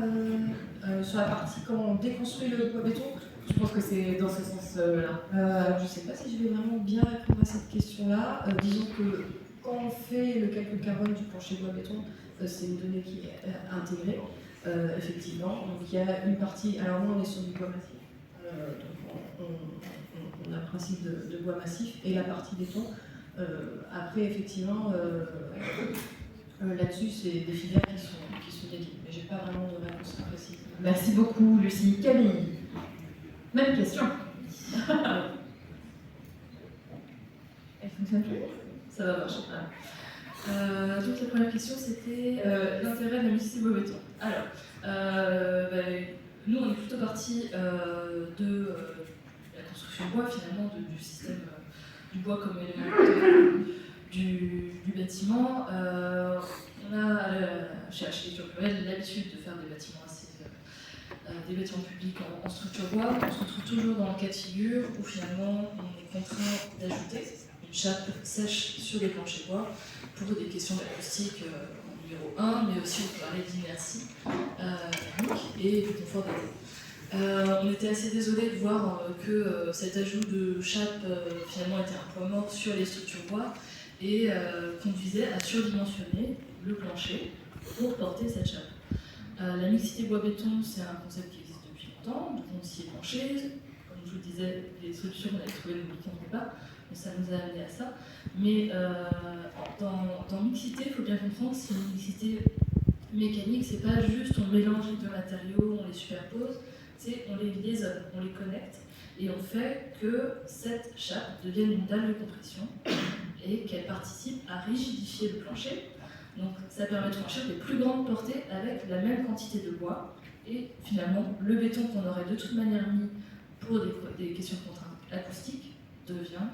S2: sur la partie comment on déconstruit le bois béton.
S1: Je pense que c'est dans ce sens-là.
S2: Je ne sais pas si je vais vraiment bien répondre à cette question-là. Disons que quand on fait le calcul carbone du plancher bois béton, c'est une donnée qui est intégrée, effectivement. Donc il y a une partie. Alors nous, on est sur du bois massif. Donc on a le principe de bois massif et la partie béton. Après, effectivement, là-dessus, c'est des filières qui sont dédiées. Mais je n'ai pas vraiment de réponse précise.
S1: Merci beaucoup, Lucie. Camille, même question. Elle fonctionne toujours?
S4: Ça va marcher. Donc la première question, c'était l'intérêt de la mixité bois-béton. Alors, nous, on est plutôt parti de la construction bois, finalement, du système du bois comme élément du bâtiment. On a, chez Architecture Plurielle, l'habitude de faire des bâtiments des bâtiments publics en structure bois. On se retrouve toujours dans le cas de figure où finalement on est contraint d'ajouter une chape sèche sur des planchers bois pour des questions d'acoustique numéro 1, mais aussi on peut parler d'inertie thermique et de confort d'été. On était assez désolés de voir que cet ajout de chape finalement était un point mort sur les structures bois et conduisait à surdimensionner le plancher pour porter cette chape. La mixité bois-béton, c'est un concept qui existe depuis longtemps, donc on s'y est penché. Comme je vous disais, les solutions qu'on avait trouvées ne nous convenaient pas, mais ça nous a amené à ça. Mais dans mixité, il faut bien comprendre, c'est une mixité mécanique, c'est pas juste on mélange les deux matériaux, on les superpose, c'est on les liaisonne, on les connecte, et on fait que cette chape devienne une dalle de compression et qu'elle participe à rigidifier le plancher. Donc ça permet de franchir des plus grandes portées avec la même quantité de bois. Et finalement, le béton qu'on aurait de toute manière mis pour des questions de contraintes acoustiques devient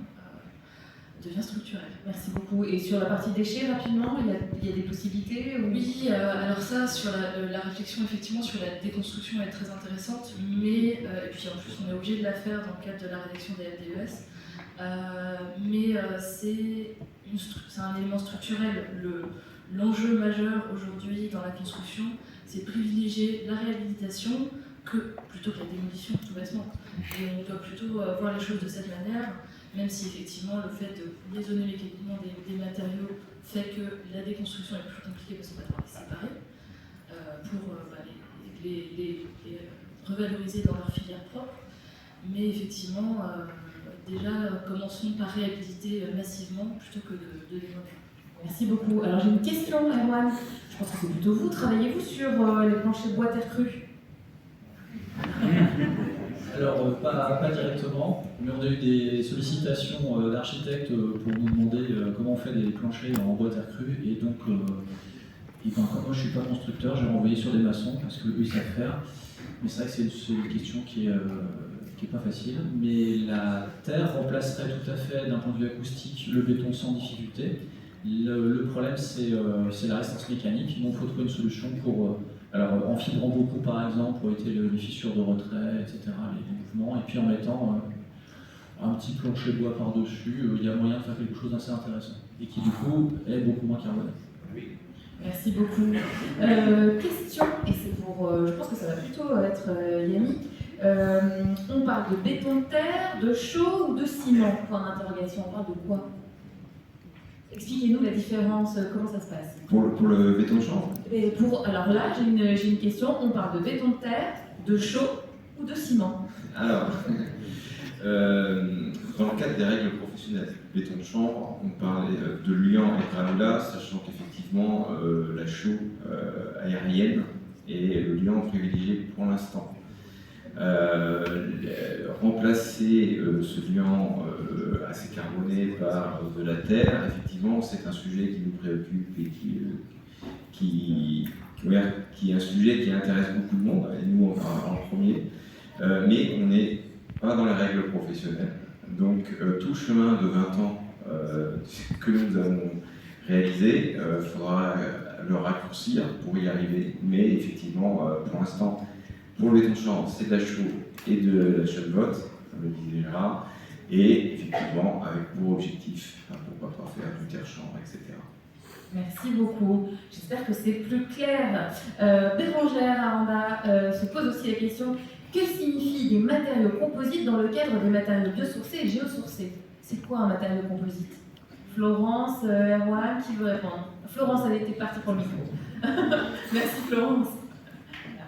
S4: structurel.
S1: Merci beaucoup. Et sur la partie déchets, rapidement, il y a des possibilités ou...
S4: Oui, alors ça, sur la réflexion effectivement sur la déconstruction est très intéressante, mais, et puis en plus on est obligé de la faire dans le cadre de la rédaction des LDES, mais c'est un élément structurel. L'enjeu majeur aujourd'hui dans la construction, c'est privilégier la réhabilitation plutôt que la démolition, tout bêtement. Et on doit plutôt voir les choses de cette manière, même si effectivement le fait de liaisonner mécaniquement des matériaux fait que la déconstruction est plus compliquée parce qu'on va devoir les séparer pour les revaloriser dans leur filière propre. Mais effectivement, déjà commençons par réhabiliter massivement plutôt que de démolir.
S1: Merci beaucoup. Alors j'ai une question, Erwan. Je pense que c'est plutôt vous. Travaillez-vous sur les planchers bois terre crue?
S7: Alors, pas directement, mais on a eu des sollicitations d'architectes pour nous demander comment on fait des planchers en bois terre crue. Et donc, moi je ne suis pas constructeur, j'ai renvoyé sur des maçons parce qu'eux ils savent faire. Mais c'est vrai que c'est une question qui est pas facile. Mais la terre remplacerait tout à fait, d'un point de vue acoustique, le béton sans difficulté. Le problème, c'est la résistance mécanique. Donc, il faut trouver une solution pour. Alors, en fibrant beaucoup, par exemple, pour éviter les fissures de retrait, etc., les mouvements, et puis en mettant un petit plancher bois par-dessus, il y a moyen de faire quelque chose d'assez intéressant, et qui, du coup, est beaucoup moins carboné.
S1: Merci beaucoup. Question, et c'est pour. Je pense que ça va plutôt être Yannick. On parle de béton de terre, de chaux ou de ciment? Point d'interrogation, on parle de quoi? Expliquez-nous la différence, comment ça se passe.
S6: Pour le béton de chanvre.
S1: Alors là, j'ai une question. On parle de béton de terre, de chaux ou de ciment?
S6: Alors, dans le cadre des règles professionnelles, béton de chanvre, on parlait de liant et granulat, sachant qu'effectivement la chaux aérienne est le liant privilégié pour l'instant. Remplacer ce liant assez carboné par de la terre, effectivement, c'est un sujet qui nous préoccupe et qui est un sujet qui intéresse beaucoup de monde, et nous en premier, mais on n'est pas dans les règles professionnelles. Donc tout chemin de 20 ans que nous avons réalisé, il faudra le raccourcir pour y arriver, mais effectivement, pour l'instant, pour le béton de chanvre, c'est de la chaux et de la chaux-de-botte, comme le disait Gérard, et effectivement, avec pour objectif, pourquoi pas faire du terre-chanvre, etc.
S1: Merci beaucoup. J'espère que c'est plus clair. Bérangère Aranda se pose aussi la question: que signifient des matériaux composites dans le cadre des matériaux biosourcés et géosourcés? C'est quoi un matériau composite? Florence, Erwan, qui veut répondre? Florence, elle était partie pour le micro. Merci Florence.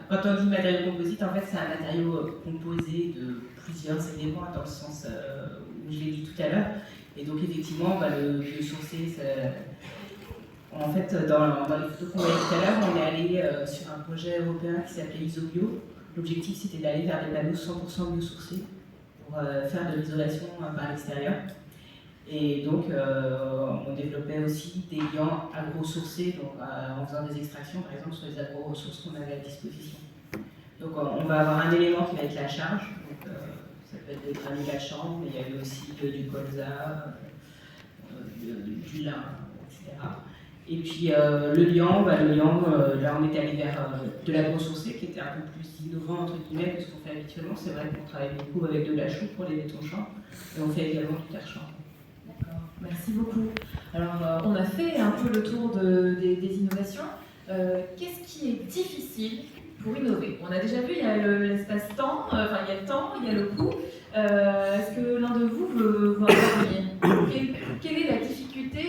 S5: Quand on dit matériau composite, en fait, c'est un matériau composé de plusieurs éléments, dans le sens où je l'ai dit tout à l'heure. Et donc, effectivement, le biosourcé, en fait, dans les photos qu'on voyait tout à l'heure, on est allé sur un projet européen qui s'appelait Isobio. L'objectif, c'était d'aller vers des panneaux 100% biosourcés pour faire de l'isolation par l'extérieur. Et donc, on développait aussi des liants agro-sourcés, donc en faisant des extractions, par exemple, sur les agro-ressources qu'on avait à disposition. Donc, on va avoir un élément qui va être la charge, donc, ça peut être des granulats de chanvre, mais il y avait aussi du colza, du lin, etc. Et puis le liant, là on était allé vers de l'agro-sourcé, qui était un peu plus innovant, entre guillemets, que ce qu'on fait habituellement. C'est vrai qu'on travaille beaucoup avec de la chaux pour les bétons chanvre, et on fait également du terre-chanvre.
S1: Merci beaucoup. Alors, on a fait un peu le tour des innovations. Qu'est-ce qui est difficile pour innover? On a déjà vu, il y a l'espace-temps, il y a le temps, il y a le coût. Est-ce que l'un de vous veut intervenir? Quelle est la difficulté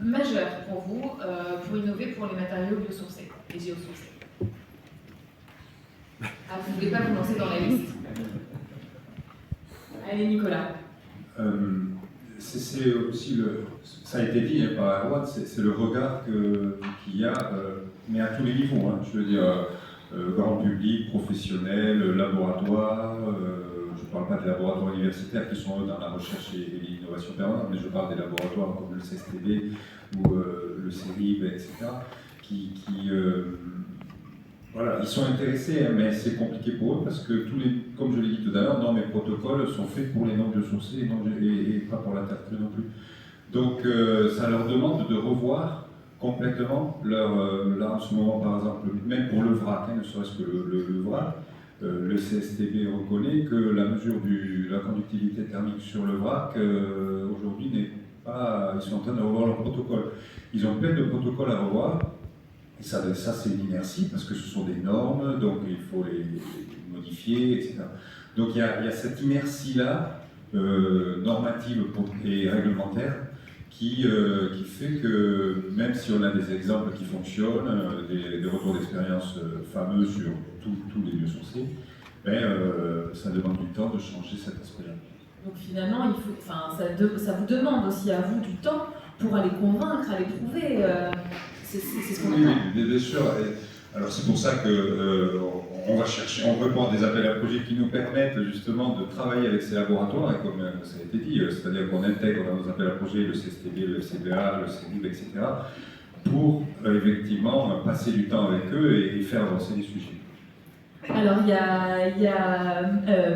S1: majeure pour vous pour innover pour les matériaux biosourcés et géosourcés? Vous ne voulez pas vous lancer dans la liste? Allez, Nicolas.
S3: C'est aussi ça a été dit par Erwan, c'est le regard qu'il y a, mais à tous les niveaux. Hein, je veux dire, grand public, professionnel, laboratoire. Je ne parle pas des laboratoires universitaires qui sont eux dans la recherche et l'innovation permanente, mais je parle des laboratoires comme le CSTB ou le CERIB, etc. Voilà, ils sont intéressés, hein, mais c'est compliqué pour eux parce que comme je l'ai dit tout à l'heure, normes et protocoles sont faits pour les non biosourcés et pas pour la terre crue non plus. Donc ça leur demande de revoir complètement là en ce moment par exemple, même pour le vrac, hein, ne serait-ce que le vrac, le CSTB reconnaît que la mesure de la conductivité thermique sur le vrac aujourd'hui n'est pas, ils sont en train de revoir leur protocole. Ils ont plein de protocoles à revoir. Et ça c'est une inertie, parce que ce sont des normes, donc il faut les modifier, etc. Donc il y a cette inertie-là, normative et réglementaire, qui fait que même si on a des exemples qui fonctionnent, des retours d'expérience fameux sur tous les biosourcés, ça demande du temps de changer cet aspect-là.
S1: Donc finalement, ça vous demande aussi à vous du temps pour aller convaincre, aller prouver. C'est ce qu'on entend.
S3: Oui, bien sûr. Alors c'est pour ça qu'on va chercher, on répond à des appels à projets qui nous permettent justement de travailler avec ces laboratoires, et comme ça a été dit, c'est-à-dire qu'on intègre dans nos appels à projets le CSTB, le FCBA, le CERIB, etc., pour effectivement passer du temps avec eux et faire avancer les sujets.
S1: Alors il y a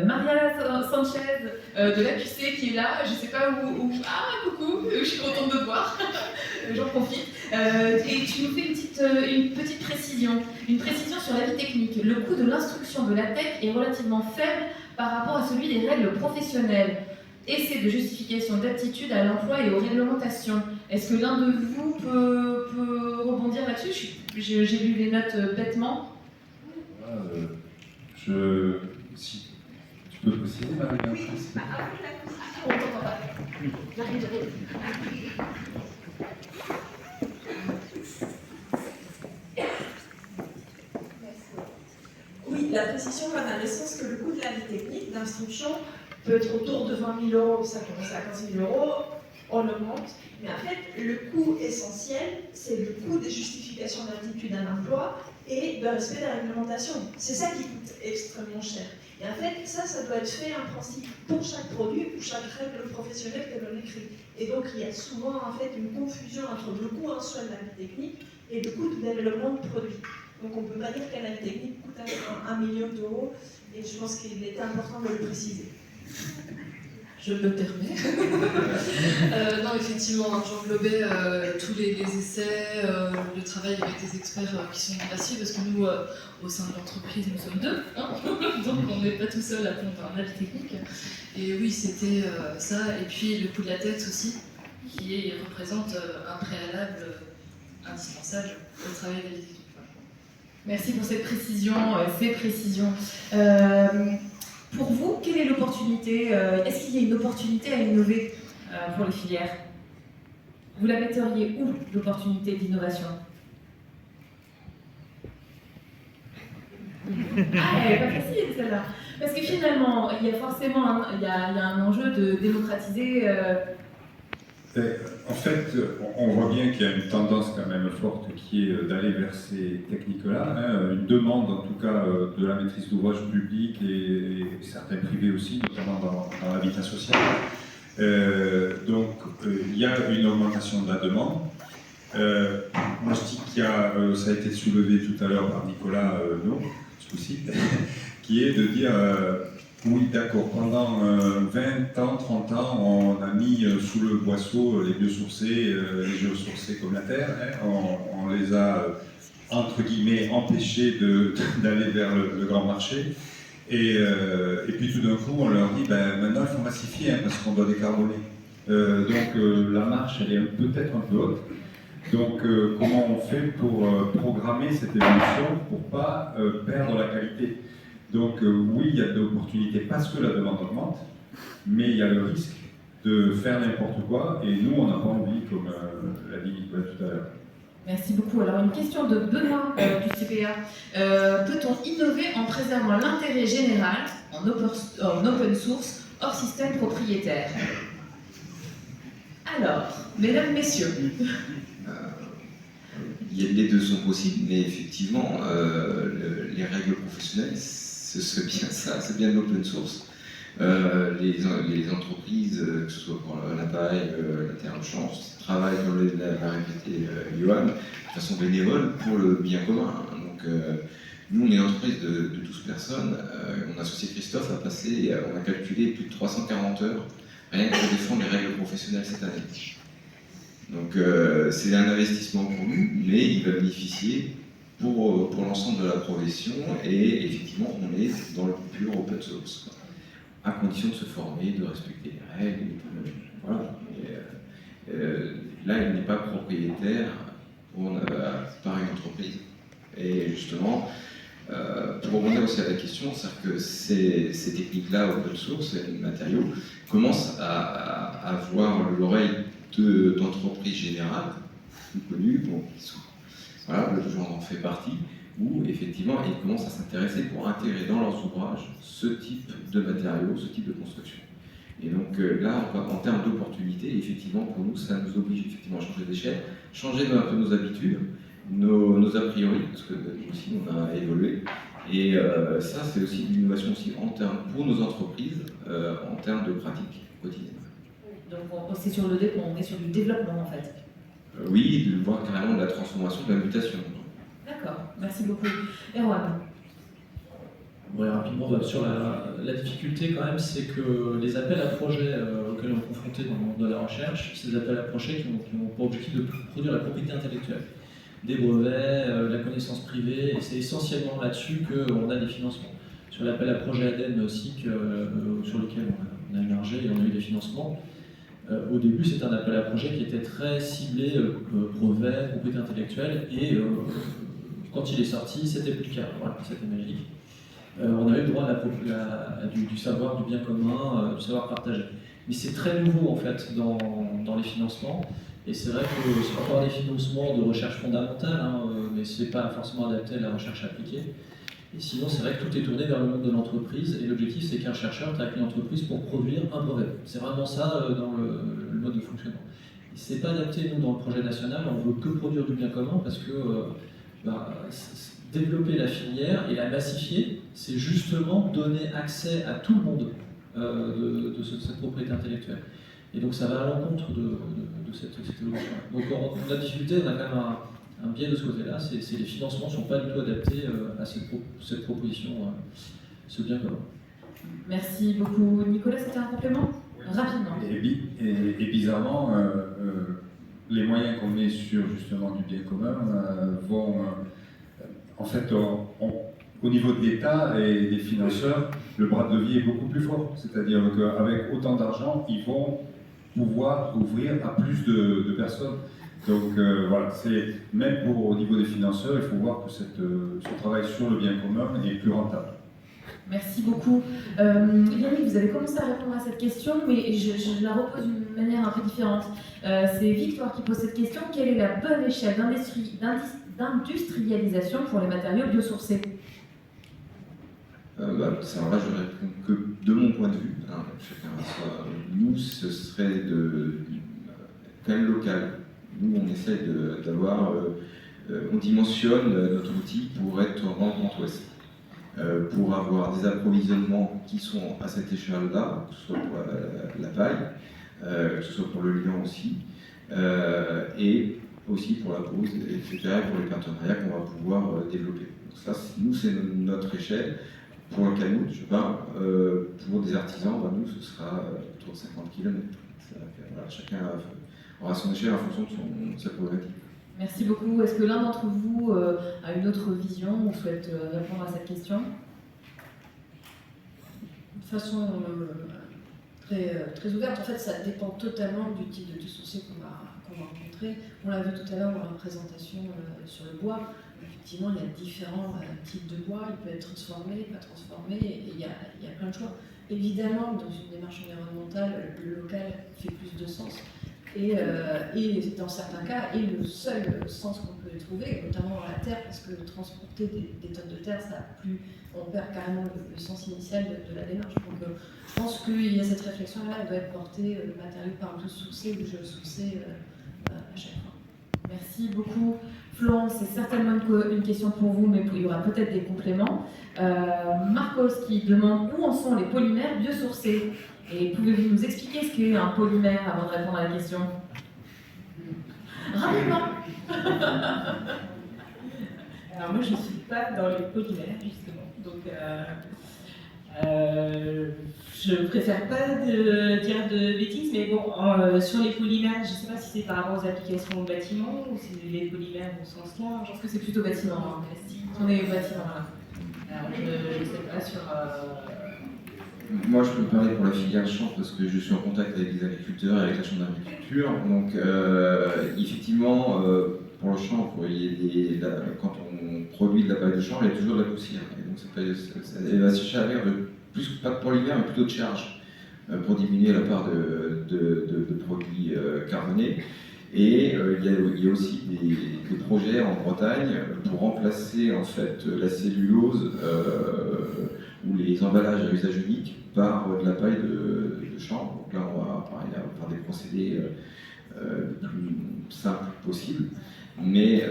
S1: Maria Sanchez de l'AQC qui est là, je ne sais pas où... Ah, coucou, je suis contente de te voir, j'en profite. Et tu nous fais une petite précision, sur la vie technique. Le coût de l'instruction de la tech est relativement faible par rapport à celui des règles professionnelles. Essai de justification d'aptitude à l'emploi et aux réglementations. Est-ce que l'un de vous peut rebondir là-dessus? J'ai lu les notes bêtement.
S3: Si tu peux préciser, Marie?
S1: Oui, après la position, on t'entend pas.
S8: Oui, la précision va dans le sens que le coût de la vie technique d'instruction peut être autour de 20 000 €, ça commence à 15 000 €, on augmente. Mais en fait, le coût essentiel, c'est le coût des justifications d'aptitude à l'emploi et de respect de la réglementation. C'est ça qui coûte extrêmement cher. Et en fait, ça doit être fait en principe pour chaque produit ou chaque règle professionnelle que l'on écrit. Et donc, il y a souvent en fait une confusion entre le coût en soi de la vie technique et le coût du développement de produit. Donc, on ne peut pas dire que la vie technique coûte 1 million €, et je pense qu'il est important de le préciser.
S4: Je me permets. Non, effectivement, j'englobais tous les essais, le travail avec des experts qui sont là-dessus, parce que nous, au sein de l'entreprise, nous sommes deux, hein, donc on n'est pas tout seul à prendre un avis technique. Et oui, c'était ça, et puis le coût de la tête aussi, qui représente un préalable indispensable au travail de la vie technique.
S1: Merci pour cette précision, ces précisions. Pour vous, quelle est l'opportunité? Est-ce qu'il y a une opportunité à innover pour les filières? Vous la metteriez où, l'opportunité d'innovation? Ah, elle n'est pas facile celle-là. Parce que finalement, il y a forcément un enjeu de démocratiser.
S3: En fait, on voit bien qu'il y a une tendance quand même forte qui est d'aller vers ces techniques-là, hein, une demande en tout cas de la maîtrise d'ouvrage public et certains privés aussi, notamment dans l'habitat social. Donc il y a une augmentation de la demande. Moi je dis qu'il y a, ça a été soulevé tout à l'heure par Nicolas, qui est de dire oui, d'accord, pendant 20 ans, 30 ans, on a mis sous le boisseau les biosourcés, les géosourcés comme la terre, hein, on les a, entre guillemets, empêchés d'aller vers le grand marché. Et puis tout d'un coup, on leur dit, maintenant il faut massifier, hein, parce qu'on doit décarboner. Donc la marche, elle est peut-être un peu haute. Donc comment on fait pour programmer cette évolution pour ne pas perdre la qualité? Donc oui, il y a de l'opportunité parce que la demande augmente, mais il y a le risque de faire n'importe quoi, et nous, on n'a pas envie, comme l'a dit Nicolas tout à l'heure.
S1: Merci beaucoup. Alors une question de Benoît du CPA. Peut-on innover en préservant l'intérêt général en open source, hors système propriétaire. Alors, mesdames, messieurs.
S6: Les deux sont possibles, mais effectivement, les règles professionnelles, ce serait bien ça, c'est bien de l'open source. Les entreprises, que ce soit pour la paille, la terre de change, travaillent, comme l'a répété Johan, de façon bénévole pour le bien commun. Donc, nous, on est une entreprise de 12 personnes. Mon associé Christophe a passé, on a calculé plus de 340 heures rien que pour défendre les règles professionnelles cette année. Donc, c'est un investissement pour nous, mais il va bénéficier pour l'ensemble de la profession. Et effectivement, on est dans le pur open source, quoi, à condition de se former, de respecter les règles. Et tout, voilà. Là, il n'est pas propriétaire par une entreprise. Et justement, pour rebondir aussi à la question, c'est-à-dire que ces techniques-là, open source, les matériaux, commencent à avoir l'oreille d'entreprises générales, plus connues, bon, voilà, le genre en fait partie, où effectivement ils commencent à s'intéresser pour intégrer dans leurs ouvrages ce type de matériaux, ce type de construction. Et donc là, en termes d'opportunités, effectivement, pour nous, ça nous oblige effectivement à changer d'échelle, changer un peu nos habitudes, nos a priori, parce que nous aussi on a évolué. Et ça, c'est aussi une innovation aussi en termes, pour nos entreprises, en termes de pratiques quotidiennes.
S1: Donc c'est sur on est sur du développement en fait.
S6: Oui, de voir carrément de la transformation, de la mutation.
S1: D'accord, merci beaucoup. Erwan.
S7: Ouais, rapidement, sur la difficulté quand même, c'est que les appels à projets auxquels on est confronté dans la recherche, c'est des appels à projets qui ont pour objectif de produire la propriété intellectuelle, des brevets, la connaissance privée, et c'est essentiellement là-dessus qu'on a des financements. Sur l'appel à projet ADEME aussi, sur lequel on a émergé et on a eu des financements, au début c'était un appel à projet qui était très ciblé brevet, propriété intellectuelle, et quand il est sorti, c'était plus le cas, voilà, c'était magique. On a eu le droit du savoir, du bien commun, du savoir partagé. Mais c'est très nouveau en fait dans les financements. Et c'est vrai que c'est encore des financements de recherche fondamentale, mais ce n'est pas forcément adapté à la recherche appliquée. Et sinon, c'est vrai que tout est tourné vers le monde de l'entreprise. Et l'objectif, c'est qu'un chercheur travaille avec une entreprise pour produire un brevet. C'est vraiment ça dans le mode de fonctionnement. Ce n'est pas adapté, nous, dans le projet national. On ne veut que produire du bien commun parce que développer la filière et la massifier, c'est justement donner accès à tout le monde de cette propriété intellectuelle. Et donc ça va à l'encontre de cette évolution. Donc la difficulté, on a quand même un biais de ce côté-là, c'est les financements ne sont pas du tout adaptés à cette proposition, ce bien commun.
S1: Merci beaucoup. Nicolas, c'était un complément ? Rapidement.
S3: Et bizarrement, les moyens qu'on met sur justement du bien commun vont... en fait, au niveau de l'État et des financeurs, le bras de levier est beaucoup plus fort. C'est-à-dire qu'avec autant d'argent, ils vont pouvoir ouvrir à plus de personnes. Donc voilà, même au niveau des financeurs, il faut voir que ce travail sur le bien commun est plus rentable.
S1: Merci beaucoup. Yannick, vous avez commencé à répondre à cette question, mais je la repose d'une manière un peu différente. C'est Victoire qui pose cette question. Quelle est la bonne échelle d'industrialisation pour les matériaux biosourcés ?
S6: Alors là, je réponds que de mon point de vue. Nous, ce serait quand même local. Nous, on essaie d'avoir... on dimensionne notre outil pour être en Grand Ouest. Pour avoir des approvisionnements qui sont à cette échelle-là, que ce soit pour la paille, que ce soit pour le liant aussi, et aussi pour la pose, etc., et pour les partenariats qu'on va pouvoir développer. Donc ça, nous, c'est notre échelle. Pour un canot, je sais pas, pour des artisans, nous, ce sera autour de 50 km. Voilà, chacun aura son échelle en fonction de sa problématique.
S1: Merci beaucoup. Est-ce que l'un d'entre vous a une autre vision ou souhaite répondre à cette question ?
S2: De façon très ouverte, en fait, ça dépend totalement du type de biosourcé qu'on va rencontrer. On l'a vu tout à l'heure dans la présentation sur le bois. Effectivement, il y a différents types de bois. Il peut être transformé, pas transformé, et il y a plein de choix. Évidemment, dans une démarche environnementale, le local fait plus de sens. et dans certains cas, est le seul sens qu'on peut trouver, notamment dans la terre, parce que transporter des tonnes de terre, on perd carrément le sens initial de la démarche. Donc je pense qu'il y a cette réflexion-là, elle doit être portée, le matériau par sourcé ou géosourcé à chaque fois.
S9: Merci beaucoup. Florence, c'est certainement une question pour vous, mais il y aura peut-être des compléments. Marcos qui demande où en sont les polymères biosourcés. Et pouvez-vous nous expliquer ce qu'est un polymère avant de répondre à la question? Rapidement.
S10: Alors moi je ne suis pas dans les polymères justement, donc je préfère pas dire de bêtises, mais bon, sur les polymères, je ne sais pas si c'est par rapport aux applications au bâtiment ou si c'est les polymères au sens large.
S9: Je pense que c'est plutôt bâtiment, plastique. On est au bâtiment là.
S10: Alors je ne sais pas sur...
S6: Moi, je peux parler pour la filière chanvre parce que je suis en contact avec les agriculteurs et avec la chambre d'agriculture. Donc, effectivement, pour le chanvre, quand on produit de la paille de chanvre, il y a toujours de la poussière. Et donc, elle va se servir pas de polymère, mais plutôt de charge pour diminuer la part de produits carbonés. Et il y a aussi des projets en Bretagne pour remplacer en fait la cellulose ou les emballages à usage unique par de la paille de chanvre. Donc là, on va faire des procédés le plus simples possible, mais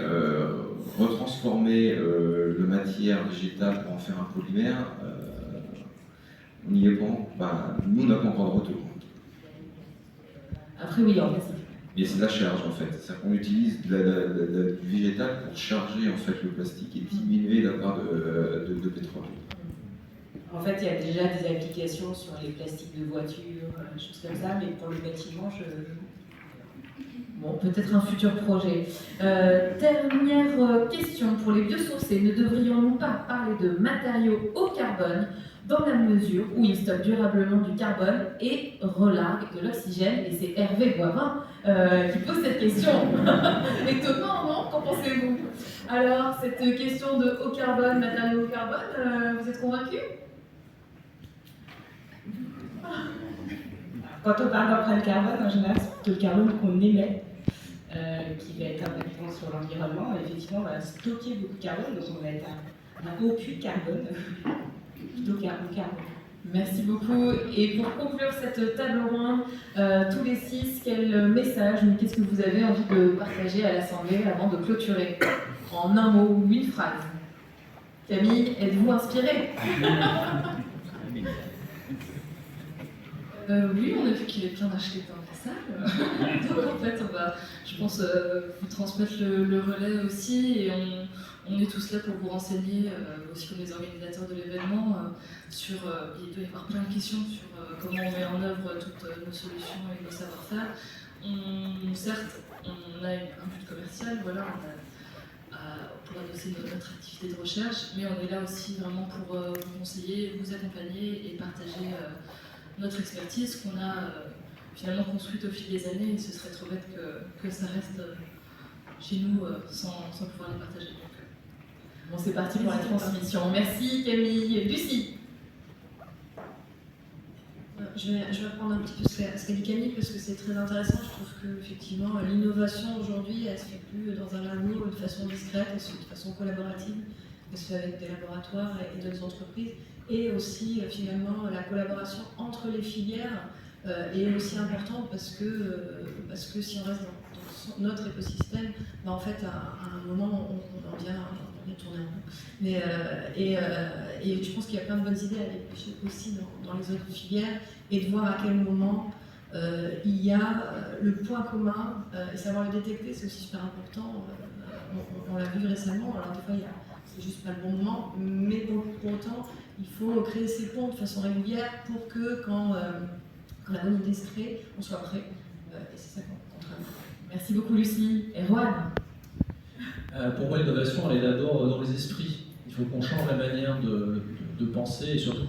S6: retransformer la matière végétale pour en faire un polymère, on n'y est pas. Nous, on n'a pas encore de retour.
S9: Après, oui, en plastique.
S6: Mais c'est de la charge en fait, c'est-à-dire qu'on utilise du végétal pour charger en fait le plastique et diminuer la part de pétrole.
S5: En fait, il y a déjà des applications sur les plastiques de voitures, des choses comme ça, mais pour le bâtiment,
S9: Bon, peut-être un futur projet. Dernière question pour les biosourcés. Ne devrions-nous pas parler de matériaux haut carbone dans la mesure où ils stockent durablement du carbone et relarguent de l'oxygène? Et c'est Hervé Boivin qui pose cette question. Étonnant, non? Qu'en pensez-vous? Alors, cette question de haut carbone, matériaux haut carbone, vous êtes convaincus?
S10: Quand on parle d'empreinte carbone, en général, c'est plutôt le carbone qu'on émet qui va être impactant sur l'environnement. Et effectivement, on va stocker beaucoup de carbone, donc on va être un haut puits de carbone, plutôt qu'un haut carbone.
S9: Merci beaucoup. Et pour conclure cette table ronde, tous les 6, quel message, qu'est-ce que vous avez envie de partager à l'Assemblée avant de clôturer? En un mot ou une phrase. Camille, êtes-vous inspirée?
S4: Oui, on a vu qu'il y avait plein d'architectes dans la salle. Donc en fait, on va, je pense, vous transmettre le relais aussi. Et on est tous là pour vous renseigner, aussi comme les organisateurs de l'événement, sur. Il doit y avoir plein de questions sur comment on met en œuvre toutes nos solutions et nos savoir-faire. Certes, on a un but commercial, voilà, pour adosser notre activité de recherche, mais on est là aussi vraiment pour vous conseiller, vous accompagner et partager notre expertise qu'on a finalement construite au fil des années, et ce serait trop bête que ça reste chez nous sans pouvoir les partager. Donc,
S9: bon, c'est parti pour la transmission. Merci Camille. Lucie.
S2: Je vais reprendre un petit peu ce qu'a dit Camille parce que c'est très intéressant. Je trouve que effectivement l'innovation aujourd'hui, elle se fait plus dans un labo de façon discrète, elle se fait de façon collaborative, elle se fait avec des laboratoires et d'autres entreprises. Et aussi, finalement, la collaboration entre les filières est aussi importante parce que si on reste dans notre écosystème, bah en fait, à un moment, on vient tourner un peu. Mais, et je pense qu'il y a plein de bonnes idées à aller pêcher aussi dans les autres filières et de voir à quel moment il y a le point commun et savoir le détecter, c'est aussi super important. On l'a vu récemment, alors des fois, c'est juste pas le bon moment, mais pour autant, il faut créer ces ponts de façon régulière pour que quand la bonne idée se crée, on soit prêt. Et c'est ça qu'on travaille.
S9: Merci beaucoup Lucie. Et Rohan?
S7: Pour moi, l'innovation, elle est d'abord dans les esprits. Il faut qu'on change la manière de penser et surtout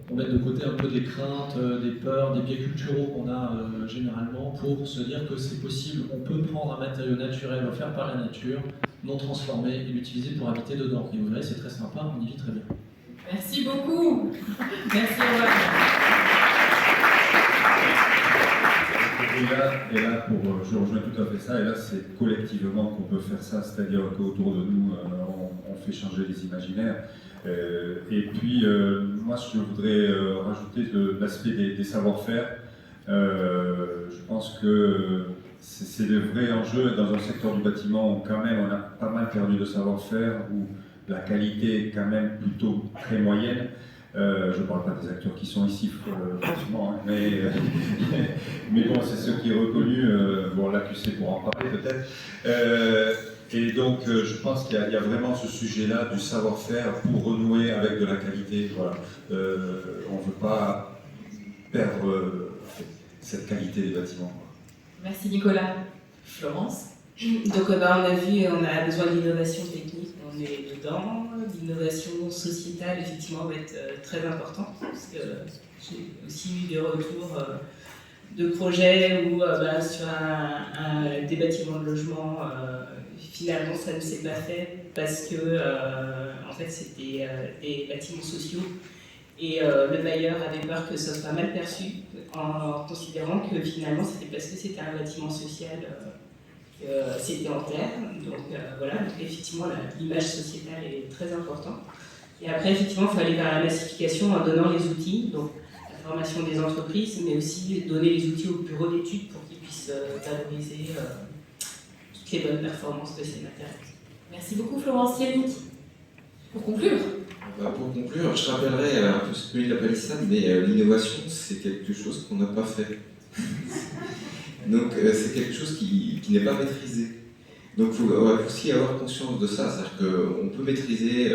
S7: qu'on mette de côté un peu des craintes, des peurs, des biais culturels qu'on a généralement pour se dire que c'est possible. On peut prendre un matériau naturel offert par la nature, non transformé, et l'utiliser pour habiter dedans. Et vous verrez, c'est très sympa, on y vit très bien.
S9: Merci beaucoup. Merci Rohan.
S3: Et là je rejoins tout à fait ça, et là c'est collectivement qu'on peut faire ça, c'est-à-dire qu'autour de nous, on fait changer les imaginaires. Et puis, moi je voudrais rajouter l'aspect des savoir-faire. Je pense que c'est le vrai enjeu dans un secteur du bâtiment où quand même on a pas mal perdu de savoir-faire, où la qualité est quand même plutôt très moyenne. Je ne parle pas des acteurs qui sont ici, franchement, hein, mais bon, c'est ce qui est reconnu. Bon, l'AQC pour en parler peut-être. Et donc, je pense qu'il y a vraiment ce sujet-là du savoir-faire pour renouer avec de la qualité. Voilà. On ne veut pas perdre cette qualité des bâtiments.
S9: Merci Nicolas. Florence?
S5: Donc on a vu, on a besoin d'innovation technique, on est dedans. L'innovation sociétale, effectivement, va être très importante, parce que j'ai aussi eu des retours de projets où sur des bâtiments de logement, finalement ça ne s'est pas fait parce que en fait c'était des bâtiments sociaux et le bailleur avait peur que ça soit mal perçu en considérant que finalement c'était parce que c'était un bâtiment social. C'était en terre, donc voilà, donc effectivement l'image sociétale est très importante. Et après, effectivement, il faut aller vers la massification en donnant les outils, donc la formation des entreprises, mais aussi donner les outils au bureau d'études pour qu'ils puissent valoriser toutes les bonnes performances de ces matériaux.
S9: Merci beaucoup Florence. Yannick, pour conclure.
S6: Pour conclure, je rappellerai un peu ce que dit la palissade, mais l'innovation, c'est quelque chose qu'on n'a pas fait. Donc c'est quelque chose qui n'est pas maîtrisé. Donc il faut aussi avoir conscience de ça, c'est-à-dire qu'on peut maîtriser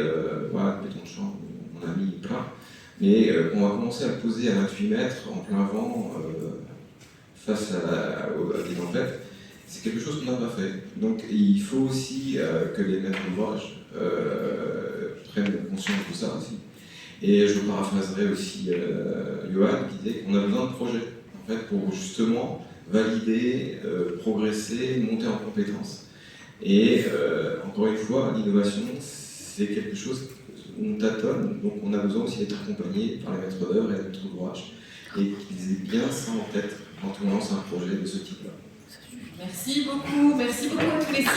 S6: voilà, le béton de chambre, on a mis plein, mais on va commencer à le poser à 28 mètres en plein vent face à des tempêtes, c'est quelque chose qu'on n'a pas fait. Donc il faut aussi que les maîtres d'ouvrage prennent conscience de ça aussi. Et je paraphraserai aussi Johan qui disait qu'on a besoin de projets en fait, pour justement valider, progresser, monter en compétences. Et encore une fois, l'innovation, c'est quelque chose où on tâtonne, donc on a besoin aussi d'être accompagné par les maîtres d'œuvre et les maîtres d'ouvrage, et qu'ils aient bien ça en tête quand on lance un projet de ce type-là.
S9: Merci beaucoup à tous les 6.